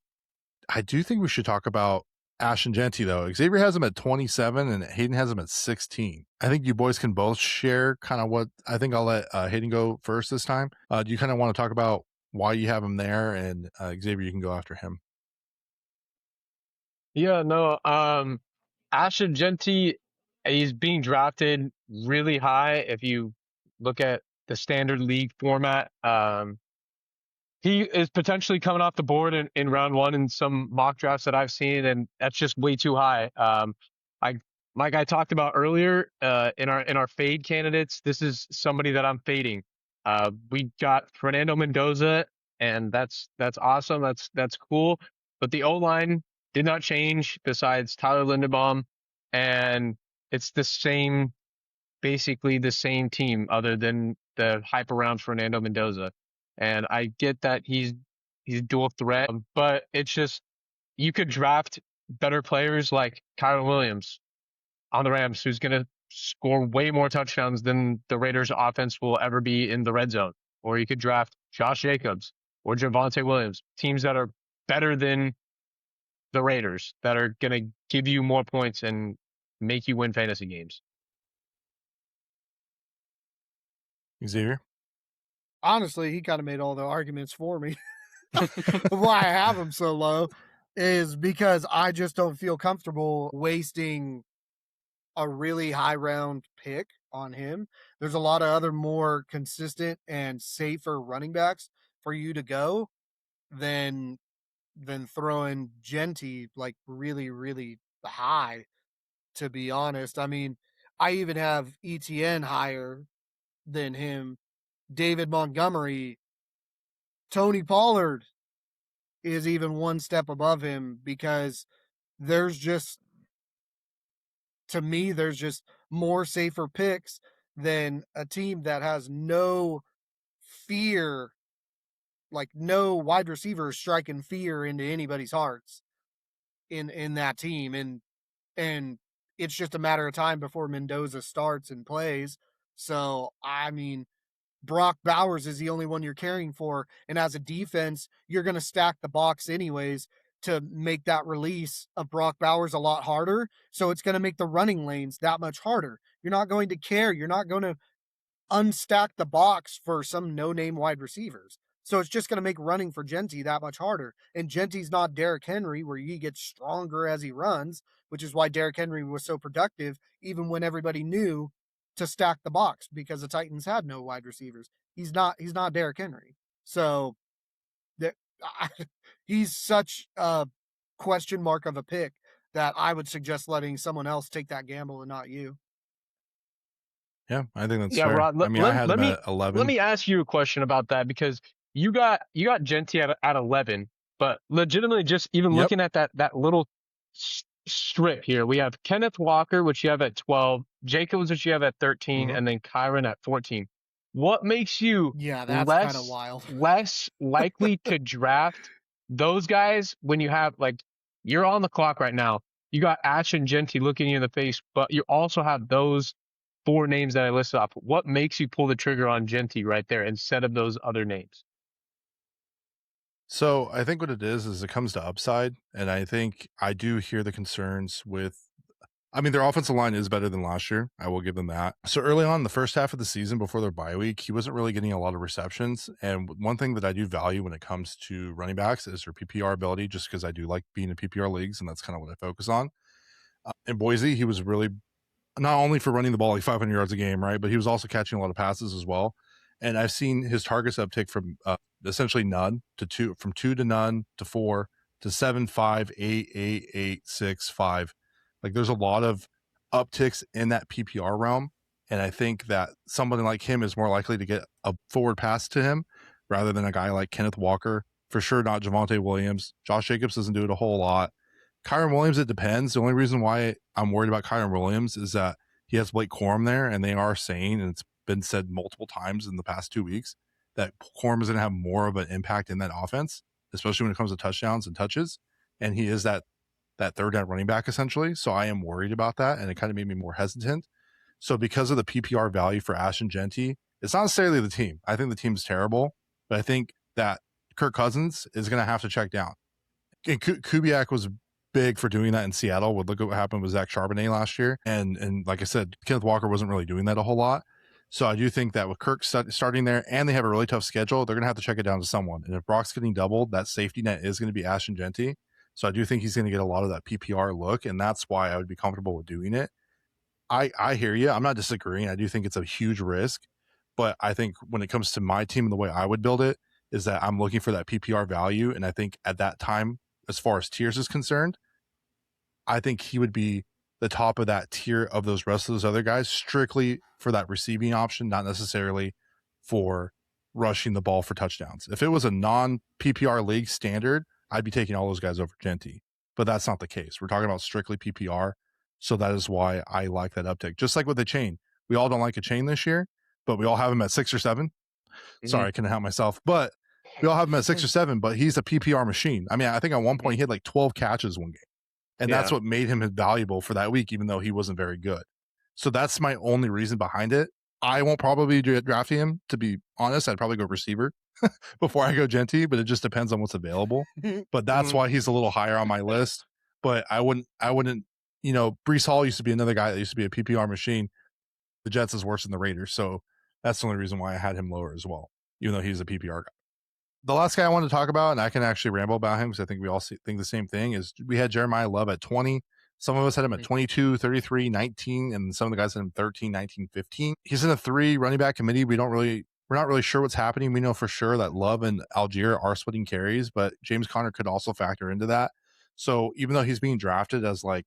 do think we should talk about Ashton Genty, though. Xavier has him at 27 and Hayden has him at 16. I think you boys can both share kind of what I think. I'll let Hayden go first this time. Do you kind of want to talk about why you have him there, and Xavier, you can go after him? Yeah, no. Ashton Genty, he's being drafted really high. If you look at the standard league format, he is potentially coming off the board in round 1 in some mock drafts that I've seen, and that's just way too high. Like I talked about earlier, in our fade candidates, this is somebody that I'm fading. We got Fernando Mendoza, and that's awesome. That's cool. But the O-line did not change besides Tyler Linderbaum, and it's basically the same team other than the hype around Fernando Mendoza. And I get that he's dual threat, but it's just, you could draft better players like Kyron Williams on the Rams, who's going to score way more touchdowns than the Raiders offense will ever be in the red zone. Or you could draft Josh Jacobs or Javonte Williams, teams that are better than the Raiders, that are going to give you more points and make you win fantasy games. Xavier? Honestly, he kind of made all the arguments for me. Why I have him so low is because I just don't feel comfortable wasting a really high round pick on him. There's a lot of other more consistent and safer running backs for you to go than throwing Genty like really, really high, to be honest. I mean, I even have ETN higher than him. David Montgomery, Tony Pollard is even one step above him, because there's just, to me, there's just more safer picks than a team that has no fear, like no wide receiver striking fear into anybody's hearts in that team. And it's just a matter of time before Mendoza starts and plays. So, I mean, Brock Bowers is the only one you're caring for. And as a defense, you're going to stack the box anyways to make that release of Brock Bowers a lot harder. So it's going to make the running lanes that much harder. You're not going to care. You're not going to unstack the box for some no-name wide receivers. So it's just going to make running for Genty that much harder. And Genty's not Derrick Henry, where he gets stronger as he runs, which is why Derrick Henry was so productive, even when everybody knew to stack the box, because the Titans had no wide receivers. He's not Derrick Henry. So he's such a question mark of a pick that I would suggest letting someone else take that gamble and not you. Yeah, I think that's Yeah, fair. Rod. I mean, I had him at 11. Let me ask you a question about that, because you got Genty at 11, but legitimately, just even looking at that little strip here, we have Kenneth Walker, which you have at 12, Jacobs, which you have at 13, and then Kyron at 14. What makes you that's kind of wild. less likely to draft those guys when you have, like, you're on the clock right now? You got Ash and Genty looking you in the face, but you also have those 4 names that I listed off. What makes you pull the trigger on Genty right there instead of those other names? So I think what it is it comes to upside. And I think I do hear the concerns with, I mean, their offensive line is better than last year. I will give them that. So early on, the first half of the season before their bye week, he wasn't really getting a lot of receptions. And one thing that I do value when it comes to running backs is their PPR ability, just because I do like being in PPR leagues, and that's kind of what I focus on. In Boise, he was really, not only for running the ball like 500 yards a game, right, but he was also catching a lot of passes as well. And I've seen his targets uptick from essentially none to 2, from 2 to none to 4 to 7, 5, 8, 8, 8, 6, 5. Like, there's a lot of upticks in that PPR realm. And I think that somebody like him is more likely to get a forward pass to him rather than a guy like Kenneth Walker. For sure, not Javonte Williams. Josh Jacobs doesn't do it a whole lot. Kyron Williams, it depends. The only reason why I'm worried about Kyron Williams is that he has Blake Corum there, and they are saying, and it's been said multiple times in the past 2 weeks, that Corum is going to have more of an impact in that offense, especially when it comes to touchdowns and touches. And he is that third down running back, essentially. So I am worried about that, and it kind of made me more hesitant. So because of the PPR value for Ash and Genty, it's not necessarily the team. I think the team's terrible, but I think that Kirk Cousins is going to have to check down. And Kubiak was big for doing that in Seattle. Look at what happened with Zach Charbonnet last year. And like I said, Kenneth Walker wasn't really doing that a whole lot. So I do think that with Kirk starting there, and they have a really tough schedule, they're going to have to check it down to someone. And if Brock's getting doubled, that safety net is going to be Ash and Genty. So I do think he's going to get a lot of that PPR look, and that's why I would be comfortable with doing it. I hear you. I'm not disagreeing. I do think it's a huge risk, but I think when it comes to my team and the way I would build it is that I'm looking for that PPR value. And I think at that time, as far as tiers is concerned, I think he would be the top of that tier of those rest of those other guys, strictly for that receiving option, not necessarily for rushing the ball for touchdowns. If it was a non-PPR league standard, I'd be taking all those guys over Genty, but that's not the case. We're talking about strictly PPR. So that is why I like that uptick. Just like with the chain, we all don't like a chain this year, but we all have him at 6 or 7. Sorry, I couldn't help myself, but we all have him at 6 or 7, but he's a PPR machine. I mean, I think at one point he had like 12 catches one game, and that's what made him valuable for that week, even though he wasn't very good. So that's my only reason behind it. I won't probably draft him, to be honest. I'd probably go receiver before I go Genty, but it just depends on what's available. But that's why he's a little higher on my list. But I wouldn't, you know, Breece Hall used to be another guy that used to be a PPR machine. The Jets is worse than the Raiders. So that's the only reason why I had him lower as well, even though he's a PPR guy. The last guy I wanted to talk about, and I can actually ramble about him because I think we all think the same thing, is we had Jeremiah Love at 20. Some of us had him at 22, 33, 19, and some of the guys had him 13, 19, 15. He's in a 3 running back committee. We're not really sure what's happening. We know for sure that Love and Algier are splitting carries, but James Conner could also factor into that. So even though he's being drafted as like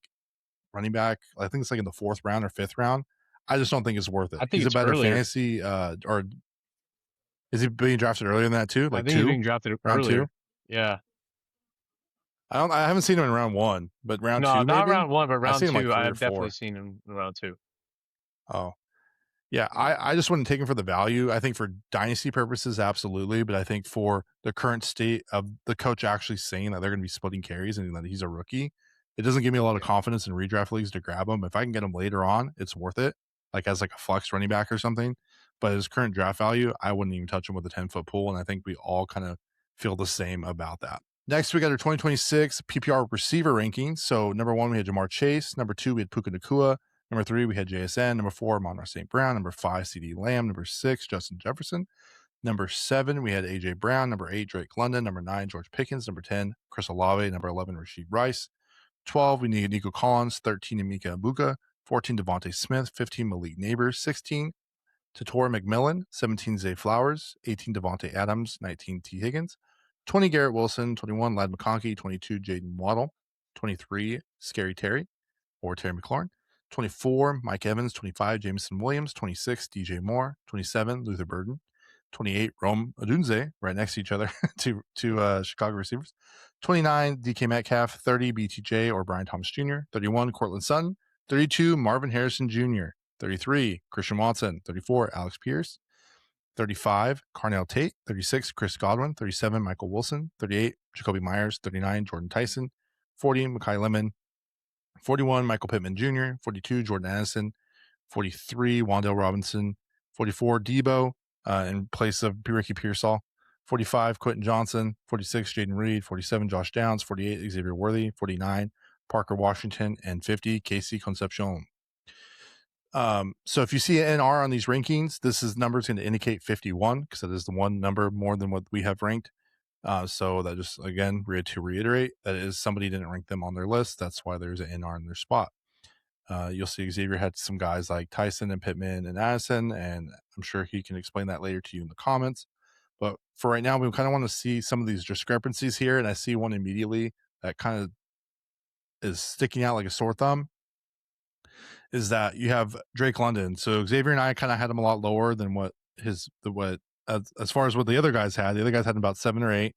running back, I think it's like in the 4th round or 5th round, I just don't think it's worth it. I think he's it's a better earlier. fantasy, or is he being drafted earlier than that too? Like I think he's being drafted round earlier. 2? Yeah. I haven't seen him in round 1, but round 2 No, not maybe? round 1, but round 2. Like 3 or I've 4. definitely seen him in round 2. Oh. Yeah, I just wouldn't take him for the value. I think for dynasty purposes, absolutely. But I think for the current state of the coach actually saying that they're going to be splitting carries and that he's a rookie, it doesn't give me a lot of confidence in redraft leagues to grab him. If I can get him later on, it's worth it, like as like a flex running back or something. But his current draft value, I wouldn't even touch him with a 10-foot pool. And I think we all kind of feel the same about that. Next, we got our 2026 PPR receiver rankings. So number 1, we had Jamar Chase. Number 2, we had Puka Nacua. Number 3, we had JSN. Number 4, Amon-Ra St. Brown. Number 5, CD Lamb. Number 6, Justin Jefferson. Number 7, we had AJ Brown. Number 8, Drake London. Number 9, George Pickens. Number 10, Chris Olave. Number 11, Rashid Rice. 12, we needed Nico Collins. 13, Emeka Ibuka. 14, Devontae Smith. 15, Malik Neighbors. 16, Tator McMillan. 17, Zay Flowers. 18, Devontae Adams. 19, T. Higgins. 20, Garrett Wilson. 21, Lad McConkey. 22, Jaden Waddle. 23, Scary Terry or Terry McLaurin. 24, Mike Evans. 25, Jameson Williams. 26, DJ Moore. 27, Luther Burden. 28, Rome Odunze, right next to each other, two Chicago receivers. 29, DK Metcalf. 30, BTJ or Brian Thomas Jr. 31, Cortland Sutton. 32, Marvin Harrison Jr. 33, Christian Watson. 34, Alex Pierce. 35, Carnell Tate. 36, Chris Godwin. 37, Michael Wilson. 38, Jacoby Myers. 39, Jordan Tyson. 40, Mekhi Lemon. 41, Michael Pittman Jr. 42, Jordan Addison. 43, Wan'Dale Robinson. 44, Debo in place of Ricky Pearsall. 45, Quentin Johnson. 46, Jaden Reed. 47, Josh Downs. 48, Xavier Worthy. 49, Parker Washington. And 50, Casey Concepcion. So if you see an NR on these rankings, this is numbers going to indicate 51 because that is the one number more than what we have ranked. So that just, again, to reiterate, that is somebody didn't rank them on their list. That's why there's an NR in their spot. You'll see Xavier had some guys like Tyson and Pittman and Addison, and I'm sure he can explain that later to you in the comments. But for right now, we kind of want to see some of these discrepancies here, and I see one immediately that kind of is sticking out like a sore thumb, is that you have Drake London. So Xavier and I kind of had him a lot lower than as far as what the other guys had. The other guys had him about 7 or 8.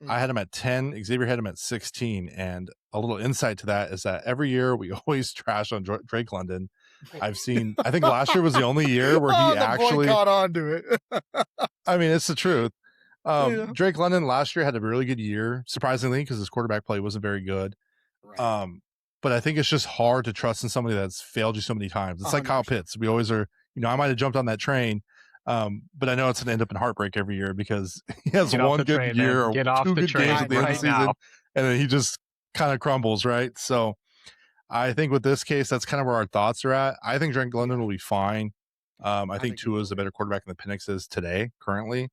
I had him at 10. Xavier had him at 16. And a little insight to that is that every year we always trash on Drake London. I think last year was the only year where he actually caught on to it. I mean, it's the truth. Yeah. Drake London last year had a really good year, surprisingly, because his quarterback play wasn't very good. Right. But I think it's just hard to trust in somebody that's failed you so many times. It's like Kyle Pitts. We always are, I might have jumped on that train. But I know it's going to end up in heartbreak every year because he has one good year or 2 good games at the end of the season, and then he just kind of crumbles, right? So I think with this case, that's kind of where our thoughts are at. I think Drake London will be fine. I think Tua is a better quarterback than the Penix is today, currently,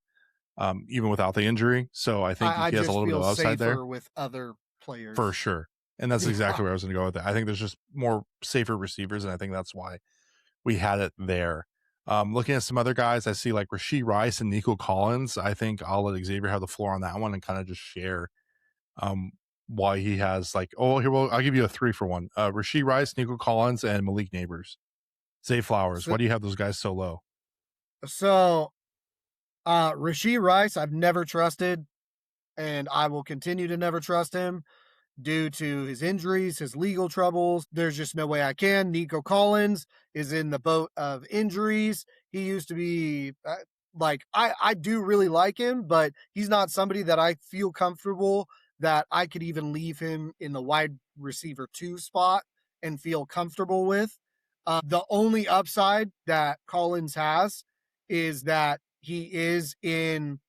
even without the injury. So I think he has a little bit of upside there with other players for sure. And that's exactly where I was going to go with it. I think there's just more safer receivers, and I think that's why we had it there. Looking at some other guys, I see like Rashid Rice and Nico Collins. I think I'll let Xavier have the floor on that one and kind of just share why he has I'll give you a 3 for 1. Rashid Rice, Nico Collins, and Malik Neighbors. Zay Flowers. Why do you have those guys so low? So Rashid Rice, I've never trusted, and I will continue to never trust him due to his injuries, his legal troubles. There's just no way I can. Nico Collins is in the boat of injuries. He used to be I do really like him, but he's not somebody that I feel comfortable that I could even leave him in the wide receiver 2 spot and feel comfortable with. The only upside that Collins has is that he is in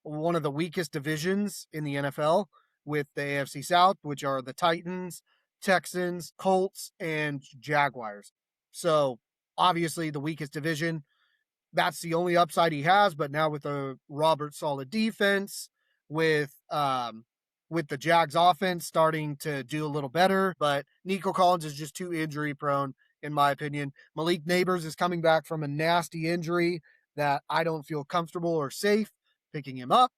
one of the weakest divisions in the NFL with the AFC South, which are the Titans, Texans, Colts, and Jaguars. So obviously the weakest division, that's the only upside he has. But now with a Robert solid defense, with the Jags offense starting to do a little better, but Nico Collins is just too injury prone, in my opinion. Malik Neighbors is coming back from a nasty injury that I don't feel comfortable or safe picking him up.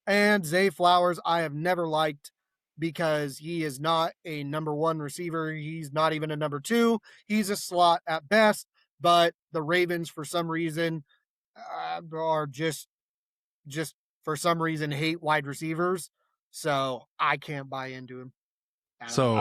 And Zay Flowers, I have never liked because he is not a number 1 receiver. He's not even a number 2. He's a slot at best, but the Ravens, for some reason, are just for some reason hate wide receivers. So I can't buy into him. So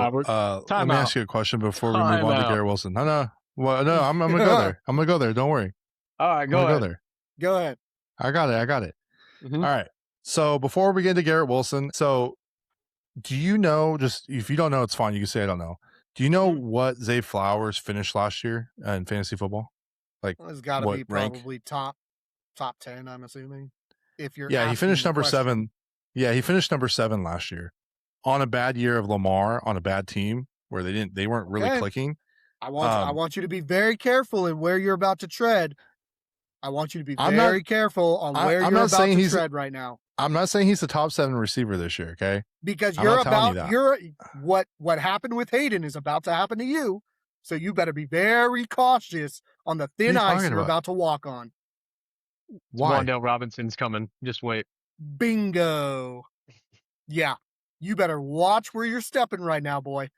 let me ask you a question before we move on to Garrett Wilson. No. Well, no, I'm going to go there. I'm going to go there. Don't worry. All right, go ahead. Go ahead. I got it. Mm-hmm. All right. So before we get into Garrett Wilson, so do you know, just if you don't know, it's fine. You can say I don't know. Do you know what Zay Flowers finished last year in fantasy football? It's got to be probably top 10, I'm assuming. If you're he finished number 7. Yeah, he finished number 7 last year on a bad year of Lamar on a bad team where they weren't really Okay. clicking. I want you to be very careful in where you're about to tread. I want you to be very careful on where you're about to tread right now. I'm not saying he's the top 7 receiver this year, okay? Because what happened with Hayden is about to happen to you. So you better be very cautious on the thin ice you're about to walk on. Why? Wan'Dale Robinson's coming. Just wait. Bingo. Yeah. You better watch where you're stepping right now, boy.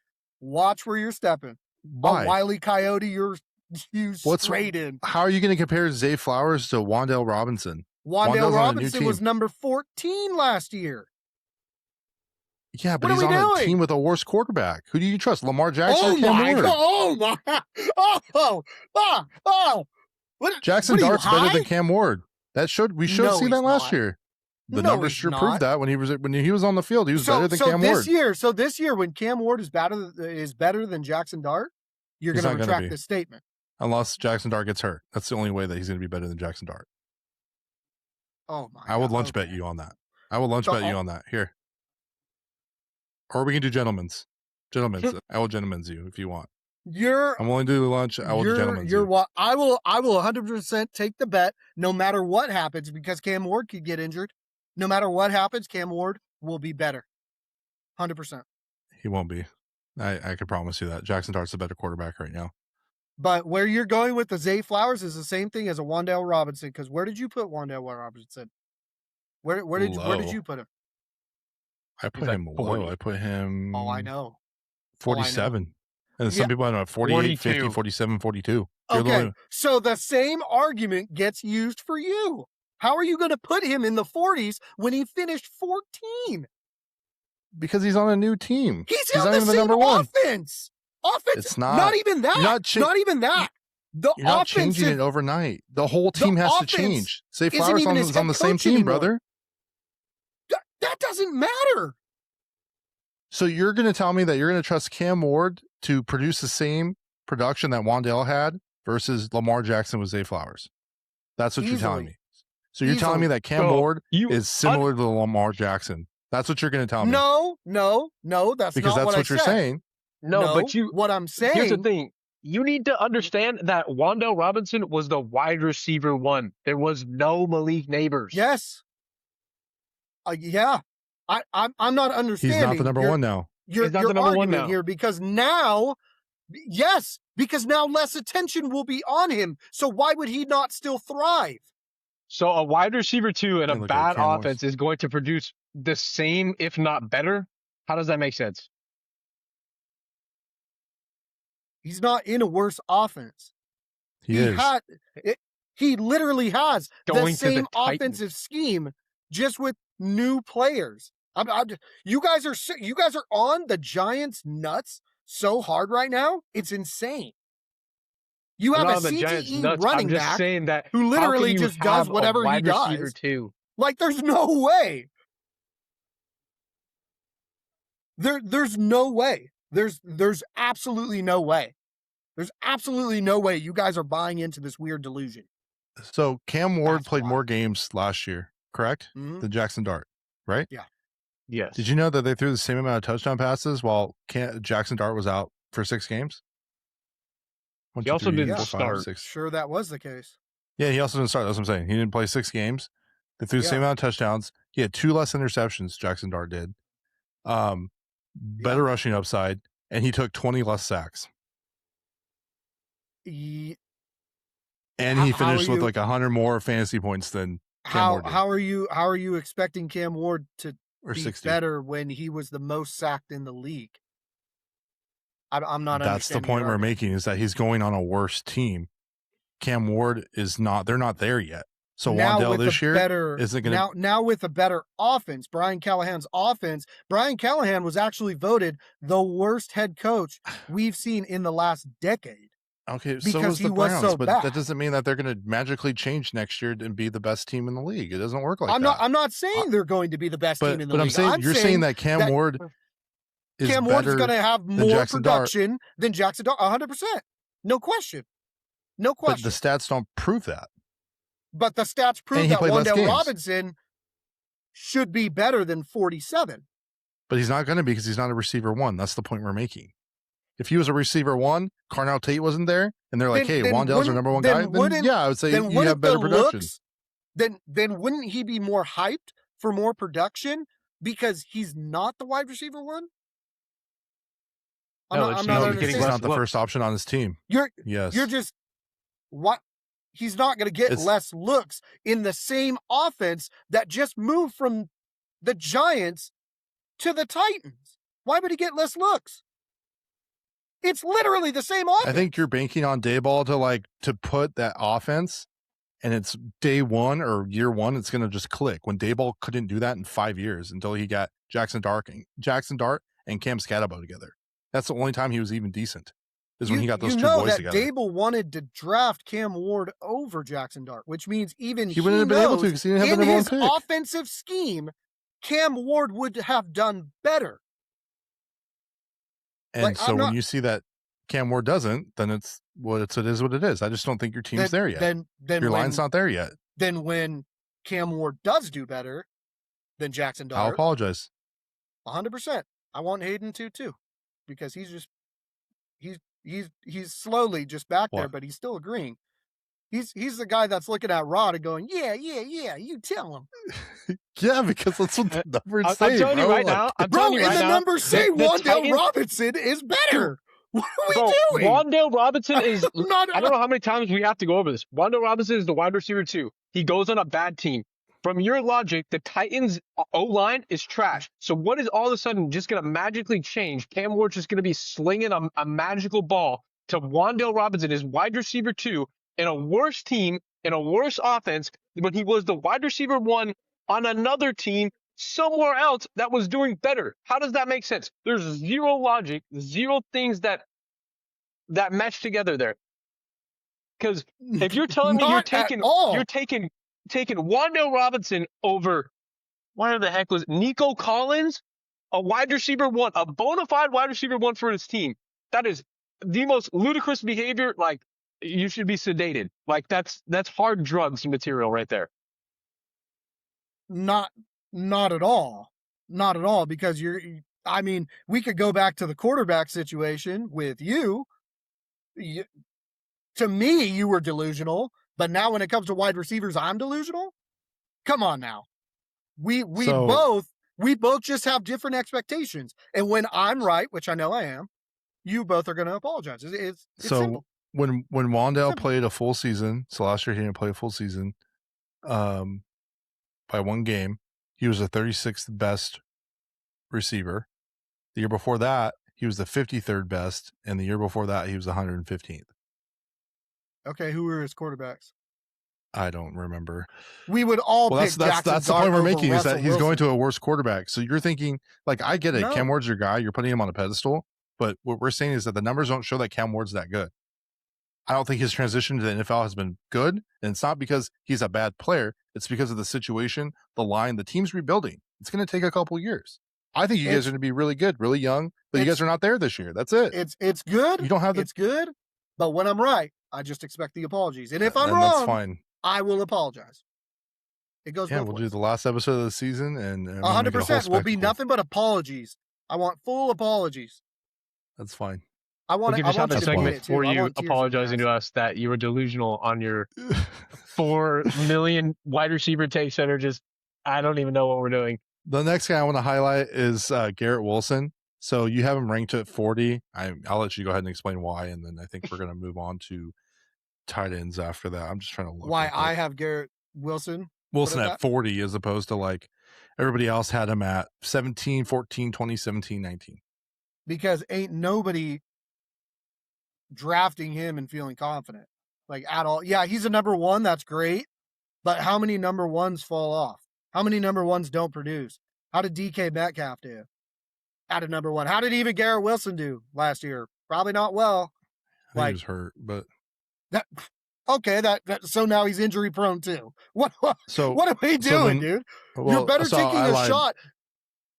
Watch where you're stepping. Why? A Wile E. Coyote, you straight in. How are you going to compare Zay Flowers to Wan'Dale Robinson? Wan'Dale Robinson was number 14 last year. Yeah, but he's on a team with a worse quarterback. Who do you trust? Lamar Jackson? Jackson Dart's better than Cam Ward. We should see that last year. The numbers sure proved that when he was on the field, he was better than Cam Ward. This year, when Cam Ward is better than Jackson Dart, you're going to retract this statement. Unless Jackson Dart gets hurt. That's the only way that he's going to be better than Jackson Dart. Oh my! I would lunch bet you on that. Here. Or we can do gentlemen's. I will gentlemen's you if you want. I'm willing to do lunch. I will do gentlemen's you. I will 100% take the bet no matter what happens because Cam Ward could get injured. No matter what happens, Cam Ward will be better. 100%. He won't be. I can promise you that. Jackson Dart's the better quarterback right now. But where you're going with the Zay Flowers is the same thing as a Wan'Dale Robinson. Because where did you put Wan'Dale Robinson? Where did you put him? I put him low. I put him. Oh, I know. 47. And some people have 48, 42. 50, 47, 42. Okay, so the same argument gets used for you. How are you going to put him in the 40s when he finished 14? Because he's on a new team. He's on the same offense. It's not. Not even that. Not even that. You're not changing it overnight. The whole team has to change. Zay Flowers is on the same team, brother. That doesn't matter. So you're going to tell me that you're going to trust Cam Ward to produce the same production that Wan'Dale had versus Lamar Jackson with Zay Flowers? That's what you're telling me. So you're telling me that Cam Ward is similar to Lamar Jackson. That's what you're going to tell me. No, that's because not that's what you're saying. No, but what I'm saying. Here's the thing. You need to understand that Wan'Dale Robinson was the wide receiver 1. There was no Malik Neighbors. Yes. Yeah. I'm not understanding. He's not the number 1 now. He's not the number 1 now. Here because now, because now less attention will be on him. So why would he not still thrive? So a wide receiver 2 and a bad offense is going to produce the same, if not better. How does that make sense? He's not in a worse offense. He literally has the same offensive scheme, just with new players. You guys are on the Giants' nuts so hard right now. It's insane. You have a CTE running back who literally just does whatever he does. Like, there's no way. There's no way. There's absolutely no way. There's absolutely no way you guys are buying into this weird delusion. So Cam Ward played more games last year, correct? Mm-hmm. Than Jackson Dart, right? Yeah. Yes. Did you know that they threw the same amount of touchdown passes while Jackson Dart was out for 6 games? He also didn't start. Sure, that was the case. Yeah, he also didn't start. That's what I'm saying. He didn't play 6 games. They threw the same amount of touchdowns. He had 2 less interceptions, Jackson Dart did. Better rushing upside, and he took 20 less sacks. And he finished with like 100 more fantasy points than Cam Ward did. How are you expecting Cam Ward to be 60. better when he was the most sacked in the league? I'm not. That's the point we're making, is that he's going on a worse team. Cam Ward is not. They're not there yet. So Wan'Dale this year isn't going to. Now with a better offense, Brian Callahan's offense. Brian Callahan was actually voted the worst head coach we've seen in the last decade. Okay, so was the Browns, but that doesn't mean that they're going to magically change next year and be the best team in the league. It doesn't work like that. I'm not saying they're going to be the best team in the league. But you're saying that Cam Ward is going to have more production than Jackson Dart, 100%. No question. No question. But the stats don't prove that. But the stats prove that Wan'Dale Robinson. should be better than 47. But he's not going to be because he's not a receiver one. That's the point we're making. If he was a receiver one, Carnell Tate wasn't there, and they're like, hey, Wan'Dale's our number one guy, then yeah, I would say you have better production. Then wouldn't he be more hyped for more production because he's not the wide receiver one? I'm not because he's not the first option on his team. You're just what? He's not going to get less looks in the same offense that just moved from the Giants to the Titans. Why would he get less looks? It's literally the same offense. I think you're banking on Daboll to put that offense, and it's day one or year one, it's going to just click. When Daboll couldn't do that in 5 years until he got Jackson Dart and Cam Scatabo together. That's the only time he was even decent, is when he got those two boys together. Daboll wanted to draft Cam Ward over Jackson Dart, which means even he wouldn't have been able to because he didn't have the number one pick. Offensive scheme, Cam Ward would have done better. And when you see that Cam Ward doesn't, then it is what it is. I just don't think your team's there yet. Then your line's not there yet. Then when Cam Ward does do better than Jackson Dart, I'll apologize. 100%. I want Hayden to too, because he's slowly just back there, but he's still agreeing. He's the guy that's looking at Rod and going, yeah, you tell him. Yeah, because that's what the numbers say. I'm telling you right now. The numbers say Wan'Dale Robinson is better. What are we doing? Wan'Dale Robinson is, I don't know how many times we have to go over this. Wan'Dale Robinson is the wide receiver 2. He goes on a bad team. From your logic, the Titans' O-line is trash. So what is all of a sudden just going to magically change? Cam Ward's just going to be slinging a magical ball to Wan'Dale Robinson, his wide receiver 2, in a worse team, in a worse offense, when he was the wide receiver 1 on another team somewhere else that was doing better. How does that make sense? There's zero logic, zero things that mesh together there. Because if you're telling me you're taking Wan'Dale Robinson over, what the heck was it? Nico Collins, a wide receiver 1, a bona fide wide receiver 1 for his team. That is the most ludicrous behavior. Like, you should be sedated. Like, that's hard drugs material right there. Not at all. Not at all, because we could go back to the quarterback situation with you. To me, you were delusional, but now when it comes to wide receivers, I'm delusional? Come on now. We both just have different expectations. And when I'm right, which I know I am, you both are going to apologize. It's simple. When Wan'Dale played a full season, so last year he didn't play a full season, by one game, he was the 36th best receiver. The year before that, he was the 53rd best, and the year before that, he was the 115th. Okay, who were his quarterbacks? I don't remember. We would all pick Jackson that's the point we're making, is that he's going to a worse quarterback. So you're thinking, like, I get it. No. Cam Ward's your guy. You're putting him on a pedestal. But what we're saying is that the numbers don't show that Cam Ward's that good. I don't think his transition to the NFL has been good. And it's not because he's a bad player. It's because of the situation, the line, the team's rebuilding. It's going to take a couple years. I think you guys are going to be really good, really young, but you guys are not there this year. That's it. It's good. You don't have It's good. But when I'm right, I just expect the apologies. And if I'm wrong, that's fine. I will apologize. It goes we'll do the last episode of the season, and 100% will be nothing but apologies. I want full apologies. That's fine. We can just have a segment for you apologizing to us that you were delusional on your 4 million wide receiver takes that are just, I don't even know what we're doing. The next guy I want to highlight is Garrett Wilson. So you have him ranked at 40. I'll let you go ahead and explain why, and then I think we're going to move on to tight ends after that. I'm just trying to look. Why I have Garrett Wilson at 40 as opposed to like everybody else had him at 17, 14, 20, 17, 19. Because ain't nobody drafting him and feeling confident, like, at all. Yeah, he's a number 1. That's great. But how many number 1s fall off? How many number 1s don't produce? How did DK Metcalf do at a number 1? How did even Garrett Wilson do last year? Probably not well. I think he was hurt, but so now he's injury prone too. What are we doing, dude? Well, you're better taking a shot.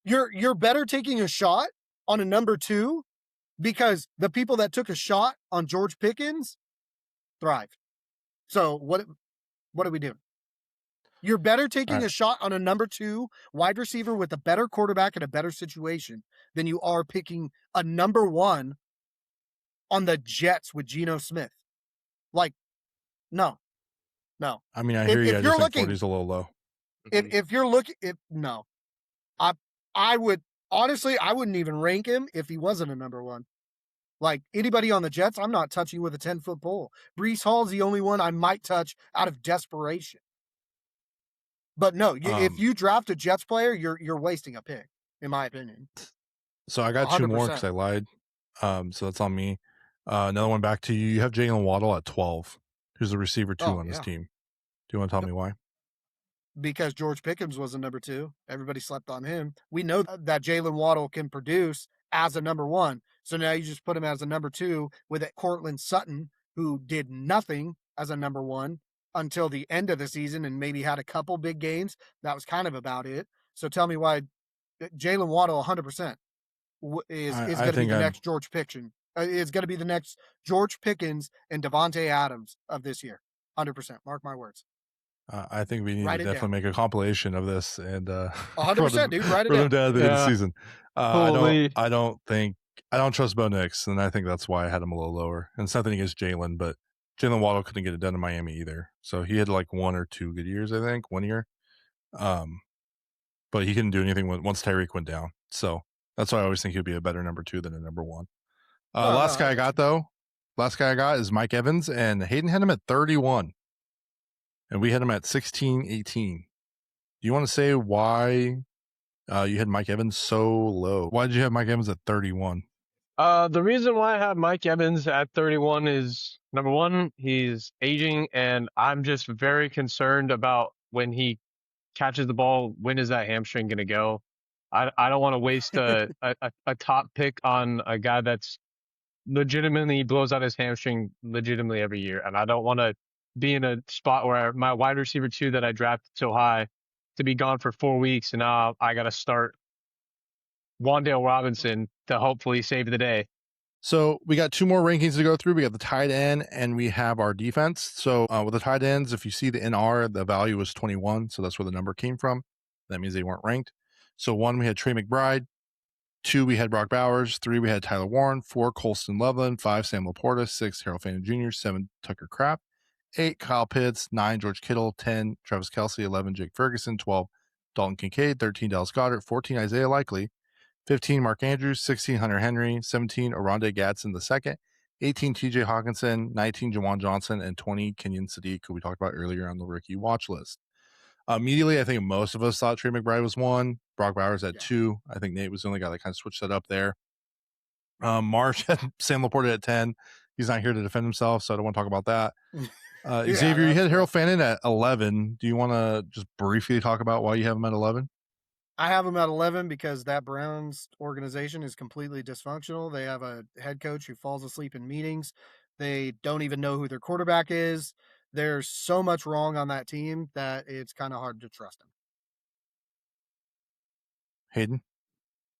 You're better taking a shot on a number 2 because the people that took a shot on George Pickens thrived. So what are we doing? You're better taking right. a shot on a number 2 wide receiver with a better quarterback in a better situation than you are picking a number 1 on the Jets with Geno Smith. Like, no. I mean, I hear you. If I you're just think looking, 40 is a little low. if you're looking, no, I would honestly, I wouldn't even rank him if he wasn't a number 1. Like anybody on the Jets, I'm not touching with a 10-foot pole. Brees Hall's the only one I might touch out of desperation. But no, if you draft a Jets player, you're wasting a pick, in my opinion. So I got 2 more because 100%. I lied. So that's on me. Another one back to you. You have Jalen Waddle at 12, who's the receiver 2 on this team. Do you want to tell me why? Because George Pickens was a number 2. Everybody slept on him. We know that Jalen Waddle can produce as a number 1. So now you just put him as a number 2 with Cortland Sutton, who did nothing as a number 1 until the end of the season and maybe had a couple big games. That was kind of about it. So tell me why Jalen Waddle 100% is going to be the next George Pickens. It's going to be the next George Pickens and Devontae Adams of this year. 100%. Mark my words. I think we need to definitely make a compilation of this and 100%, dude. Write it down at the end of the season. Holy. I don't trust Bo Nix, and I think that's why I had him a little lower. And it's nothing against Jalen, but Jalen Waddle couldn't get it done in Miami either. So he had like 1 or 2 good years, I think, 1 year. But he couldn't do anything once Tyreek went down. So that's why I always think he'd be a better number 2 than a number 1. Last guy I got is Mike Evans, and Hayden had him at 31. And we had him at 16, 18. Do you want to say why you had Mike Evans so low? Why did you have Mike Evans at 31? The reason why I have Mike Evans at 31 is, number 1, he's aging, and I'm just very concerned about when he catches the ball, when is that hamstring going to go? I don't want to waste a top pick on a guy that's legitimately blows out his hamstring legitimately every year. And I don't want to be in a spot where my wide receiver 2 that I drafted so high to be gone for 4 weeks, and now I got to start Wan'Dale Robinson to hopefully save the day. So we got 2 more rankings to go through. We got the tight end and we have our defense. So with the tight ends, if you see the NR, the value was 21. So that's where the number came from. That means they weren't ranked. So 1, we had Trey McBride. 2, we had Brock Bowers. 3, we had Tyler Warren. 4, Colston Loveland. 5, Sam Laporta. 6, Harold Fannin Jr. 7, Tucker Kraft. 8, Kyle Pitts. 9, George Kittle. 10, Travis Kelce. 11, Jake Ferguson. 12, Dalton Kincaid. 13, Dallas Goedert. 14, Isaiah Likely. 15, Mark Andrews. 16, Hunter Henry. 17, Oronde Gadsden II. 18, TJ Hawkinson. 19, Jawan Johnson. And 20, Kenyon Sadiq, who we talked about earlier on the rookie watch list. Immediately, I think most of us thought Trey McBride was 1. Brock Bowers at 2. I think Nate was the only guy that kind of switched that up there. Marsh had Sam Laporta at 10. He's not here to defend himself, so I don't want to talk about that. Xavier, you had Harold Fannin at 11. Do you want to just briefly talk about why you have him at 11? I have him at 11 because that Browns organization is completely dysfunctional. They have a head coach who falls asleep in meetings. They don't even know who their quarterback is. There's so much wrong on that team that it's kind of hard to trust him. Hayden?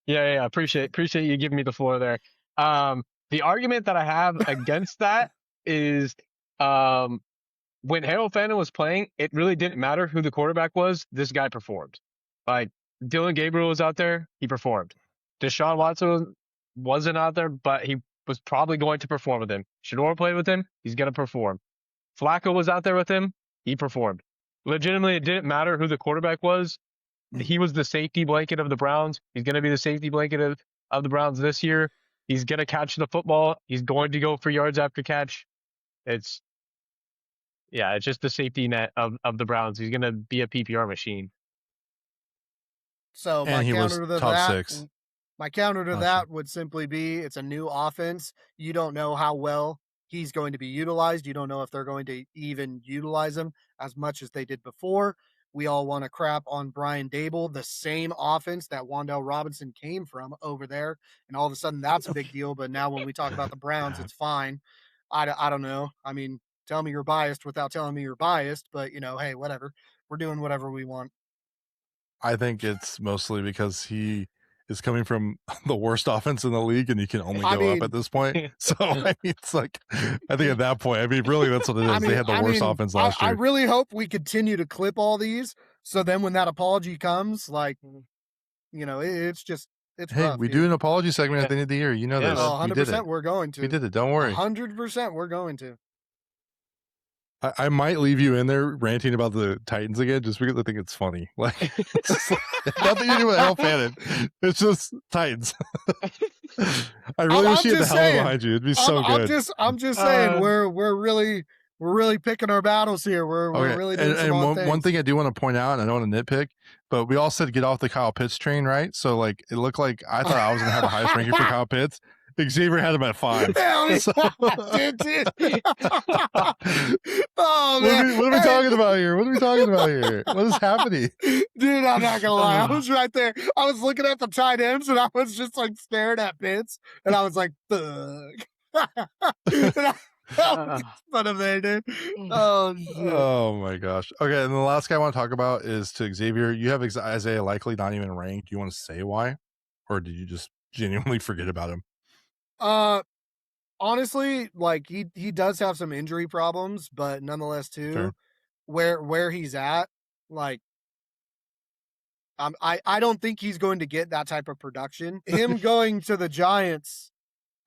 Yeah. Appreciate you giving me the floor there. The argument that I have against that is when Harold Fannin was playing, it really didn't matter who the quarterback was. This guy performed. Like, Dylan Gabriel was out there, he performed. Deshaun Watson wasn't out there, but he was probably going to perform with him. Shador played with him, he's going to perform. Flacco was out there with him, he performed. Legitimately, it didn't matter who the quarterback was. He was the safety blanket of the Browns. He's going to be the safety blanket of the Browns this year. He's going to catch the football. He's going to go for yards after catch. It's just the safety net of the Browns. He's going to be a PPR machine. So my counter to top 6. My counter to that would simply be it's a new offense. You don't know how well he's going to be utilized. You don't know if they're going to even utilize him as much as they did before. We all want to crap on Brian Dable, the same offense that Wan'Dale Robinson came from over there. And all of a sudden that's a big deal. But now when we talk about the Browns, it's fine. I don't know. I mean, tell me you're biased without telling me you're biased. But, hey, whatever. We're doing whatever we want. I think it's mostly because he is coming from the worst offense in the league, and you can only I go up mean- at this point. So I mean, it's like, I think at that point, I mean, really, that's what it is. They had the worst offense last I year. really hope we continue to clip all these, so then when that apology comes, like, you know, it's Hey, rough, we dude. do an apology segment at the end of the year. You know Yeah, this. Oh, We did 100% it. we're going to. We did it. Don't worry. 100% we're going to. I might leave you in there ranting about the Titans again, just because I think it's funny. Like, it's just like nothing to do with Hell Fannin. It's just Titans. I really wish you had the just helmet saying. behind you. It'd be so good. I'm just saying we're really picking our battles here. We're Okay, really doing some odd things. one thing I do want to point out, and I don't want to nitpick, but we all said get off the Kyle Pitts train, right? So like it looked like I thought I was gonna have the highest ranking for Kyle Pitts. Xavier had him at 5. So, Dude. Oh man, what are we talking about here? What are we talking about here? What is happening? Dude, I'm not gonna lie. I was right there. I was looking at the tight ends and I was just like staring at Pitts and I was like, fuck. Fun of there, dude. Oh shit. Oh my gosh. Okay, and the last guy I want to talk about is to Xavier. You have Isaiah likely not even ranked. Do you want to say why? Or did you just genuinely forget about him? Honestly, like he does have some injury problems, but nonetheless too, Fair. where he's at, like I don't think he's going to get that type of production. Him going to the Giants,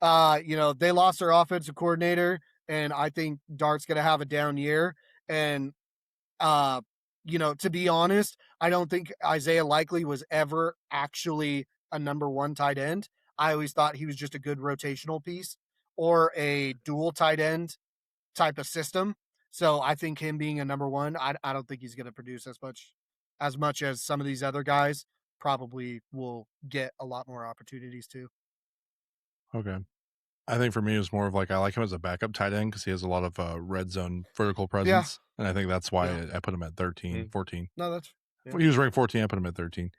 you know, they lost their offensive coordinator, and I think Dart's gonna have a down year. And you know, to be honest, I don't think Isaiah Likely was ever actually a number 1 tight end. I always thought he was just a good rotational piece or a dual tight end type of system. So I think him being a number 1, I don't think he's going to produce as much as some of these other guys probably will get a lot more opportunities too. Okay. I think for me, it's more of like I like him as a backup tight end because he has a lot of red zone vertical presence. And I think that's why I put him at 13, 14. No, that's He was ranked 14. I put him at 13.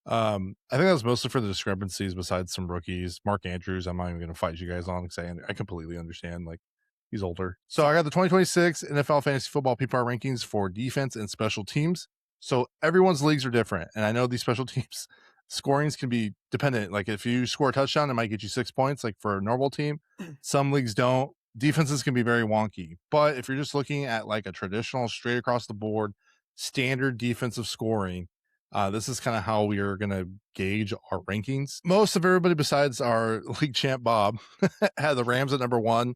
I think that's mostly for the discrepancies besides some rookies. Mark Andrews, I'm not even going to fight you guys on because I completely understand. Like, he's older. So I got the 2026 NFL Fantasy Football PPR rankings for defense and special teams. So everyone's leagues are different. And I know these special teams scorings can be dependent. Like if you score a touchdown, it might get you 6 points, like for a normal team. Some leagues don't. Defenses can be very wonky. But if you're just looking at like a traditional straight across the board standard defensive scoring, this is kind of how we are going to gauge our rankings. Most of everybody besides our league champ Bob had the Rams at number 1.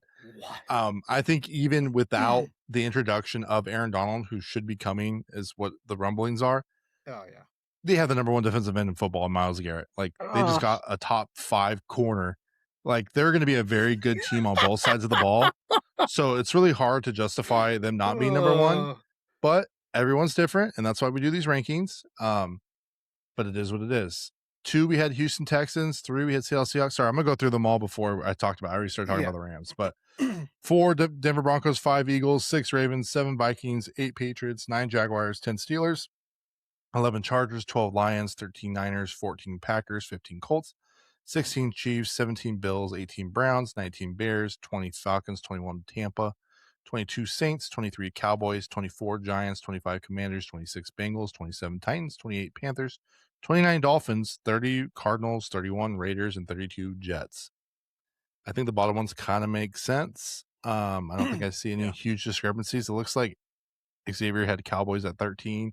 I think even without the introduction of Aaron Donald, who should be coming, is what the rumblings are. Oh yeah, they have the number 1 defensive end in football, Myles Garrett. Like they just got a top 5 corner. Like they're going to be a very good team on both sides of the ball. So it's really hard to justify them not being number 1. But everyone's different, and that's why we do these rankings. But it is what it is. 2, we had Houston Texans. 3, we had Seattle Seahawks. Sorry, I'm gonna go through them all before I talked about. I already started talking about the Rams. But 4, Denver Broncos. 5, Eagles. 6, Ravens. 7, Vikings. 8, Patriots. 9, Jaguars. 10, Steelers. 11, Chargers. 12, Lions. 13, Niners. 14, Packers. 15, Colts. 16, Chiefs. 17, Bills. 18, Browns. 19, Bears. 20, Falcons. 21, Tampa. 22, Saints. 23, Cowboys. 24, Giants. 25, Commanders. 26, Bengals. 27, Titans. 28, Panthers. 29, Dolphins. 30, Cardinals. 31, Raiders. And 32, Jets. I think the bottom ones kind of make sense. I don't think I see any huge discrepancies. It looks like Xavier had Cowboys at 13.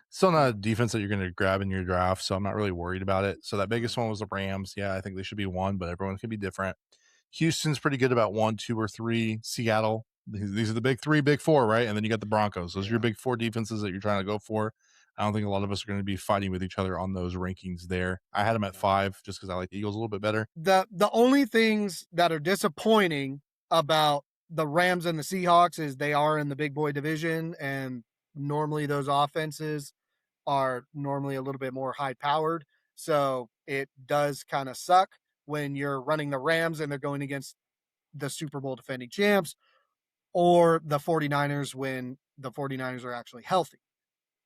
Still not a defense that you're going to grab in your draft, so I'm not really worried about it. So that biggest one was the Rams. Yeah, I think they should be 1, but everyone can be different. Houston's pretty good about 1, 2, or 3. Seattle, these are the big 3, big 4, right? And then you got the Broncos. Those are your big 4 defenses that you're trying to go for. I don't think a lot of us are going to be fighting with each other on those rankings there. I had them at 5 just because I like the Eagles a little bit better. The only things that are disappointing about the Rams and the Seahawks is they are in the big boy division, and normally those offenses are normally a little bit more high powered. So it does kind of suck when you're running the Rams and they're going against the Super Bowl defending champs, or the 49ers when the 49ers are actually healthy.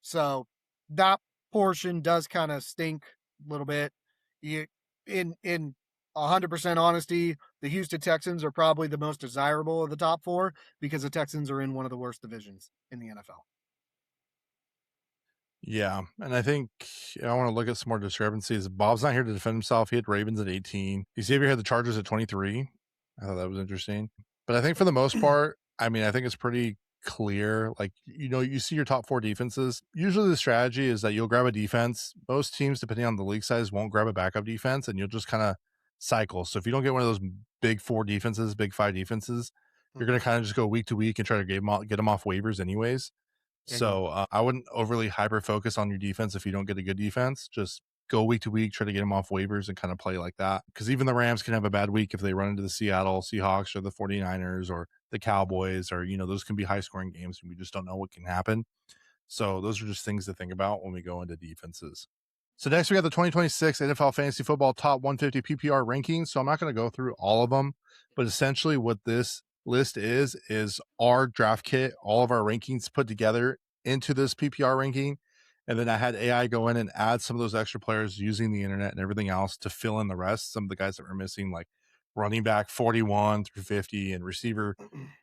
So that portion does kind of stink a little bit. In 100% honesty, the Houston Texans are probably the most desirable of the top 4 because the Texans are in one of the worst divisions in the NFL. Yeah, and I think I want to look at some more discrepancies. Bob's not here to defend himself. He had Ravens at 18. Xavier had the Chargers at 23. I thought that was interesting. But I think for the most part, I mean, I think it's pretty clear. Like, you see your top 4 defenses. Usually the strategy is that you'll grab a defense. Most teams, depending on the league size, won't grab a backup defense, and you'll just kind of cycle. So if you don't get one of those big 4 defenses, big 5 defenses, you're going to kind of just go week to week and try to get them off waivers anyways. So I wouldn't overly hyper focus on your defense if you don't get a good defense. Just go week to week, try to get them off waivers and kind of play like that. Because even the Rams can have a bad week if they run into the Seattle Seahawks or the 49ers or the Cowboys, or, those can be high scoring games and we just don't know what can happen. So those are just things to think about when we go into defenses. So next we got the 2026 NFL Fantasy Football Top 150 PPR Rankings. So I'm not going to go through all of them, but essentially what this list is our draft kit, all of our rankings put together into this PPR ranking. And then I had AI go in and add some of those extra players using the internet and everything else to fill in the rest. Some of the guys that were missing, like running back 41 through 50 and receiver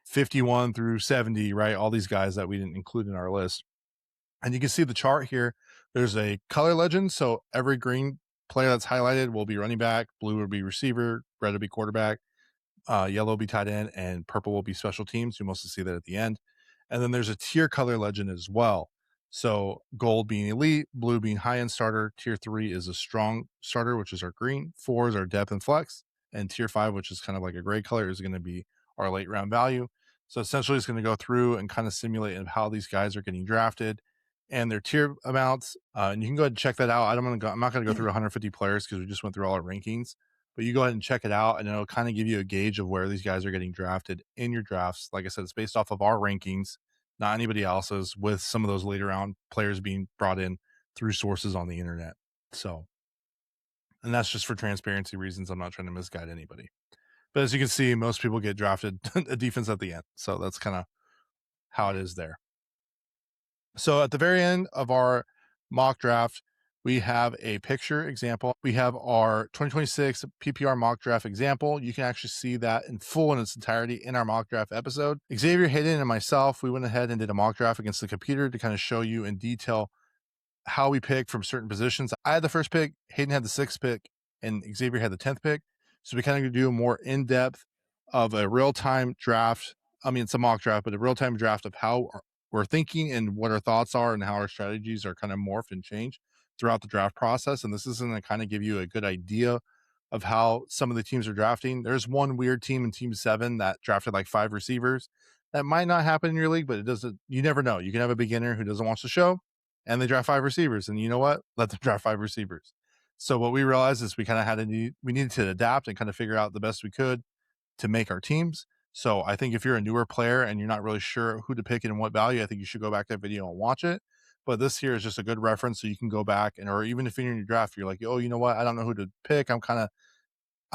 51 through 70, right? All these guys that we didn't include in our list. And you can see the chart here. There's a color legend. So every green player that's highlighted will be running back, blue will be receiver, red will be quarterback, yellow will be tight end, and purple will be special teams. You mostly see that at the end. And then there's a tier color legend as well. So gold being elite, blue being high end starter, tier 3 is a strong starter, which is our green, 4 is our depth and flex, and tier 5, which is kind of like a gray color, is going to be our late round value. So essentially it's going to go through and kind of simulate how these guys are getting drafted and their tier amounts. And you can go ahead and check that out. I'm not going to go through 150 players because we just went through all our rankings, but you go ahead and check it out and it'll kind of give you a gauge of where these guys are getting drafted in your drafts. Like I said, it's based off of our rankings, not anybody else's, with some of those later round players being brought in through sources on the internet. So, and that's just for transparency reasons. I'm not trying to misguide anybody. But as you can see, most people get drafted a defense at the end. So that's kind of how it is there. So at the very end of our mock draft, we have a picture example. We have our 2026 PPR mock draft example. You can actually see that in full in its entirety in our mock draft episode. Xavier, Hayden, and myself, we went ahead and did a mock draft against the computer to kind of show you in detail how we pick from certain positions. I had the first pick, Hayden had the 6th pick, and Xavier had the 10th pick. So we kind of do a more in-depth of a real-time draft. I mean, it's a mock draft, but a real-time draft of how we're thinking and what our thoughts are and how our strategies are kind of morphed and changed throughout the draft process. And this is going to kind of give you a good idea of how some of the teams are drafting. There's one weird team in Team 7 that drafted like 5 receivers. That might not happen in your league, but it doesn't. You never know. You can have a beginner who doesn't watch the show and they draft 5 receivers. And you know what? Let them draft 5 receivers. So what we realized is we kind of we needed to adapt and kind of figure out the best we could to make our teams. So I think if you're a newer player and you're not really sure who to pick and what value, I think you should go back to that video and watch it. But this here is just a good reference so you can go back and, or even if you're in your draft, you're like, oh, you know what? I don't know who to pick. I'm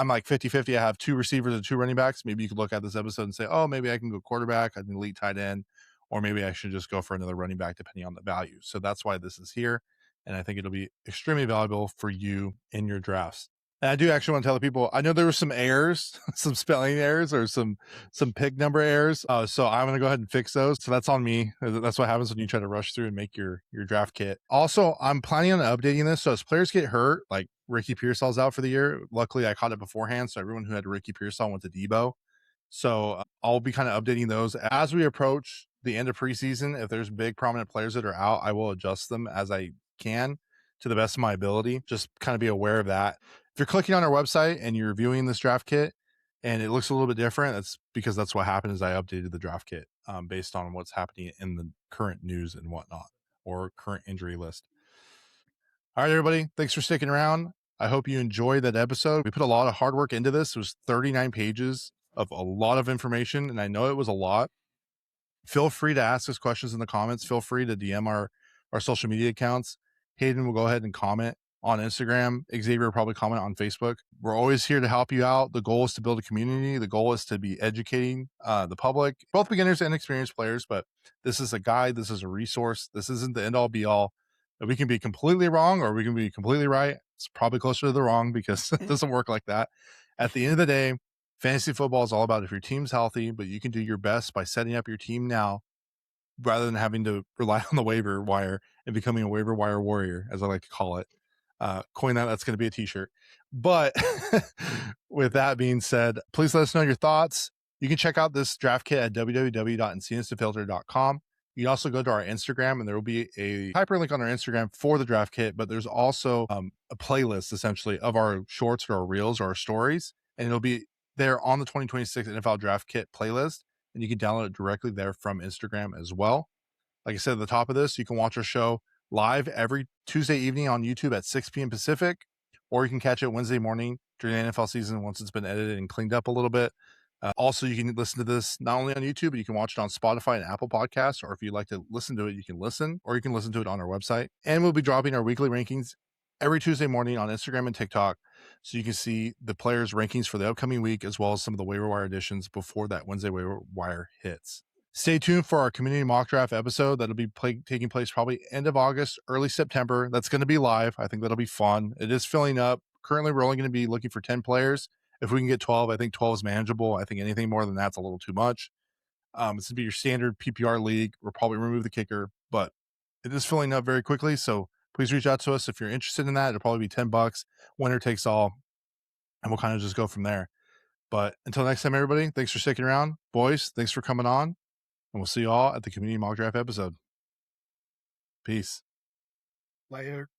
like 50-50. I have 2 receivers and 2 running backs. Maybe you could look at this episode and say, oh, maybe I can go quarterback, I can elite tight end, or maybe I should just go for another running back depending on the value. So that's why this is here. And I think it'll be extremely valuable for you in your drafts. And I do actually want to tell the people, I know there were some errors, some spelling errors or some pick number errors. So I'm going to go ahead and fix those. So that's on me. That's what happens when you try to rush through and make your draft kit. Also, I'm planning on updating this. So as players get hurt, like Ricky Pearsall's out for the year. Luckily, I caught it beforehand. So everyone who had Ricky Pearsall went to Debo. So I'll be kind of updating those as we approach the end of preseason. If there's big prominent players that are out, I will adjust them as I can to the best of my ability. Just kind of be aware of that. If you're clicking on our website and you're viewing this draft kit and it looks a little bit different, that's because that's what happened is I updated the draft kit based on what's happening in the current news and whatnot, or current injury list. All right, everybody. Thanks for sticking around. I hope you enjoyed that episode. We put a lot of hard work into this. It was 39 pages of a lot of information, and I know it was a lot. Feel free to ask us questions in the comments. Feel free to DM our social media accounts. Hayden will go ahead and comment on Instagram. Xavier will probably comment on Facebook. We're always here to help you out. The goal is to build a community. The goal is to be educating the public, both beginners and experienced players. But this is a guide. This is a resource. This isn't the end all be all. We can be completely wrong or we can be completely right. It's probably closer to the wrong because it doesn't work like that. At the end of the day, fantasy football is all about if your team's healthy, but you can do your best by setting up your team now rather than having to rely on the waiver wire and becoming a waiver wire warrior, as I like to call it. Coin that. That's going to be a t-shirt. But with that being said, please let us know your thoughts. You can check out this draft kit at www.insinuouslyfiltered.com. You can also go to our Instagram, and there will be a hyperlink on our Instagram for the draft kit, but there's also a playlist essentially of our shorts or our reels or our stories, and it'll be there on the 2026 NFL draft kit playlist, and you can download it directly there from Instagram as well. Like I said at the top of this, you can watch our show live every Tuesday evening on YouTube at 6 p.m. Pacific, or you can catch it Wednesday morning during the NFL season once it's been edited and cleaned up a little bit. Also, you can listen to this not only on YouTube, but you can watch it on Spotify and Apple Podcasts, or if you'd like to listen to it, you can listen, or you can listen to it on our website. And we'll be dropping our weekly rankings every Tuesday morning on Instagram and TikTok, so you can see the players' rankings for the upcoming week, as well as some of the waiver wire additions before that Wednesday waiver wire hits. Stay tuned for our community mock draft episode that'll be taking place probably end of August, early September. That's going to be live. I think that'll be fun. It is filling up. Currently, we're only going to be looking for 10 players. If we can get 12, I think 12 is manageable. I think anything more than that's a little too much. It's going to be your standard PPR league. We'll probably remove the kicker, but it is filling up very quickly. So please reach out to us if you're interested in that. It'll probably be $10. Winner takes all. And we'll kind of just go from there. But until next time, everybody, thanks for sticking around. Boys, thanks for coming on. And we'll see you all at the community mock draft episode. Peace. Later.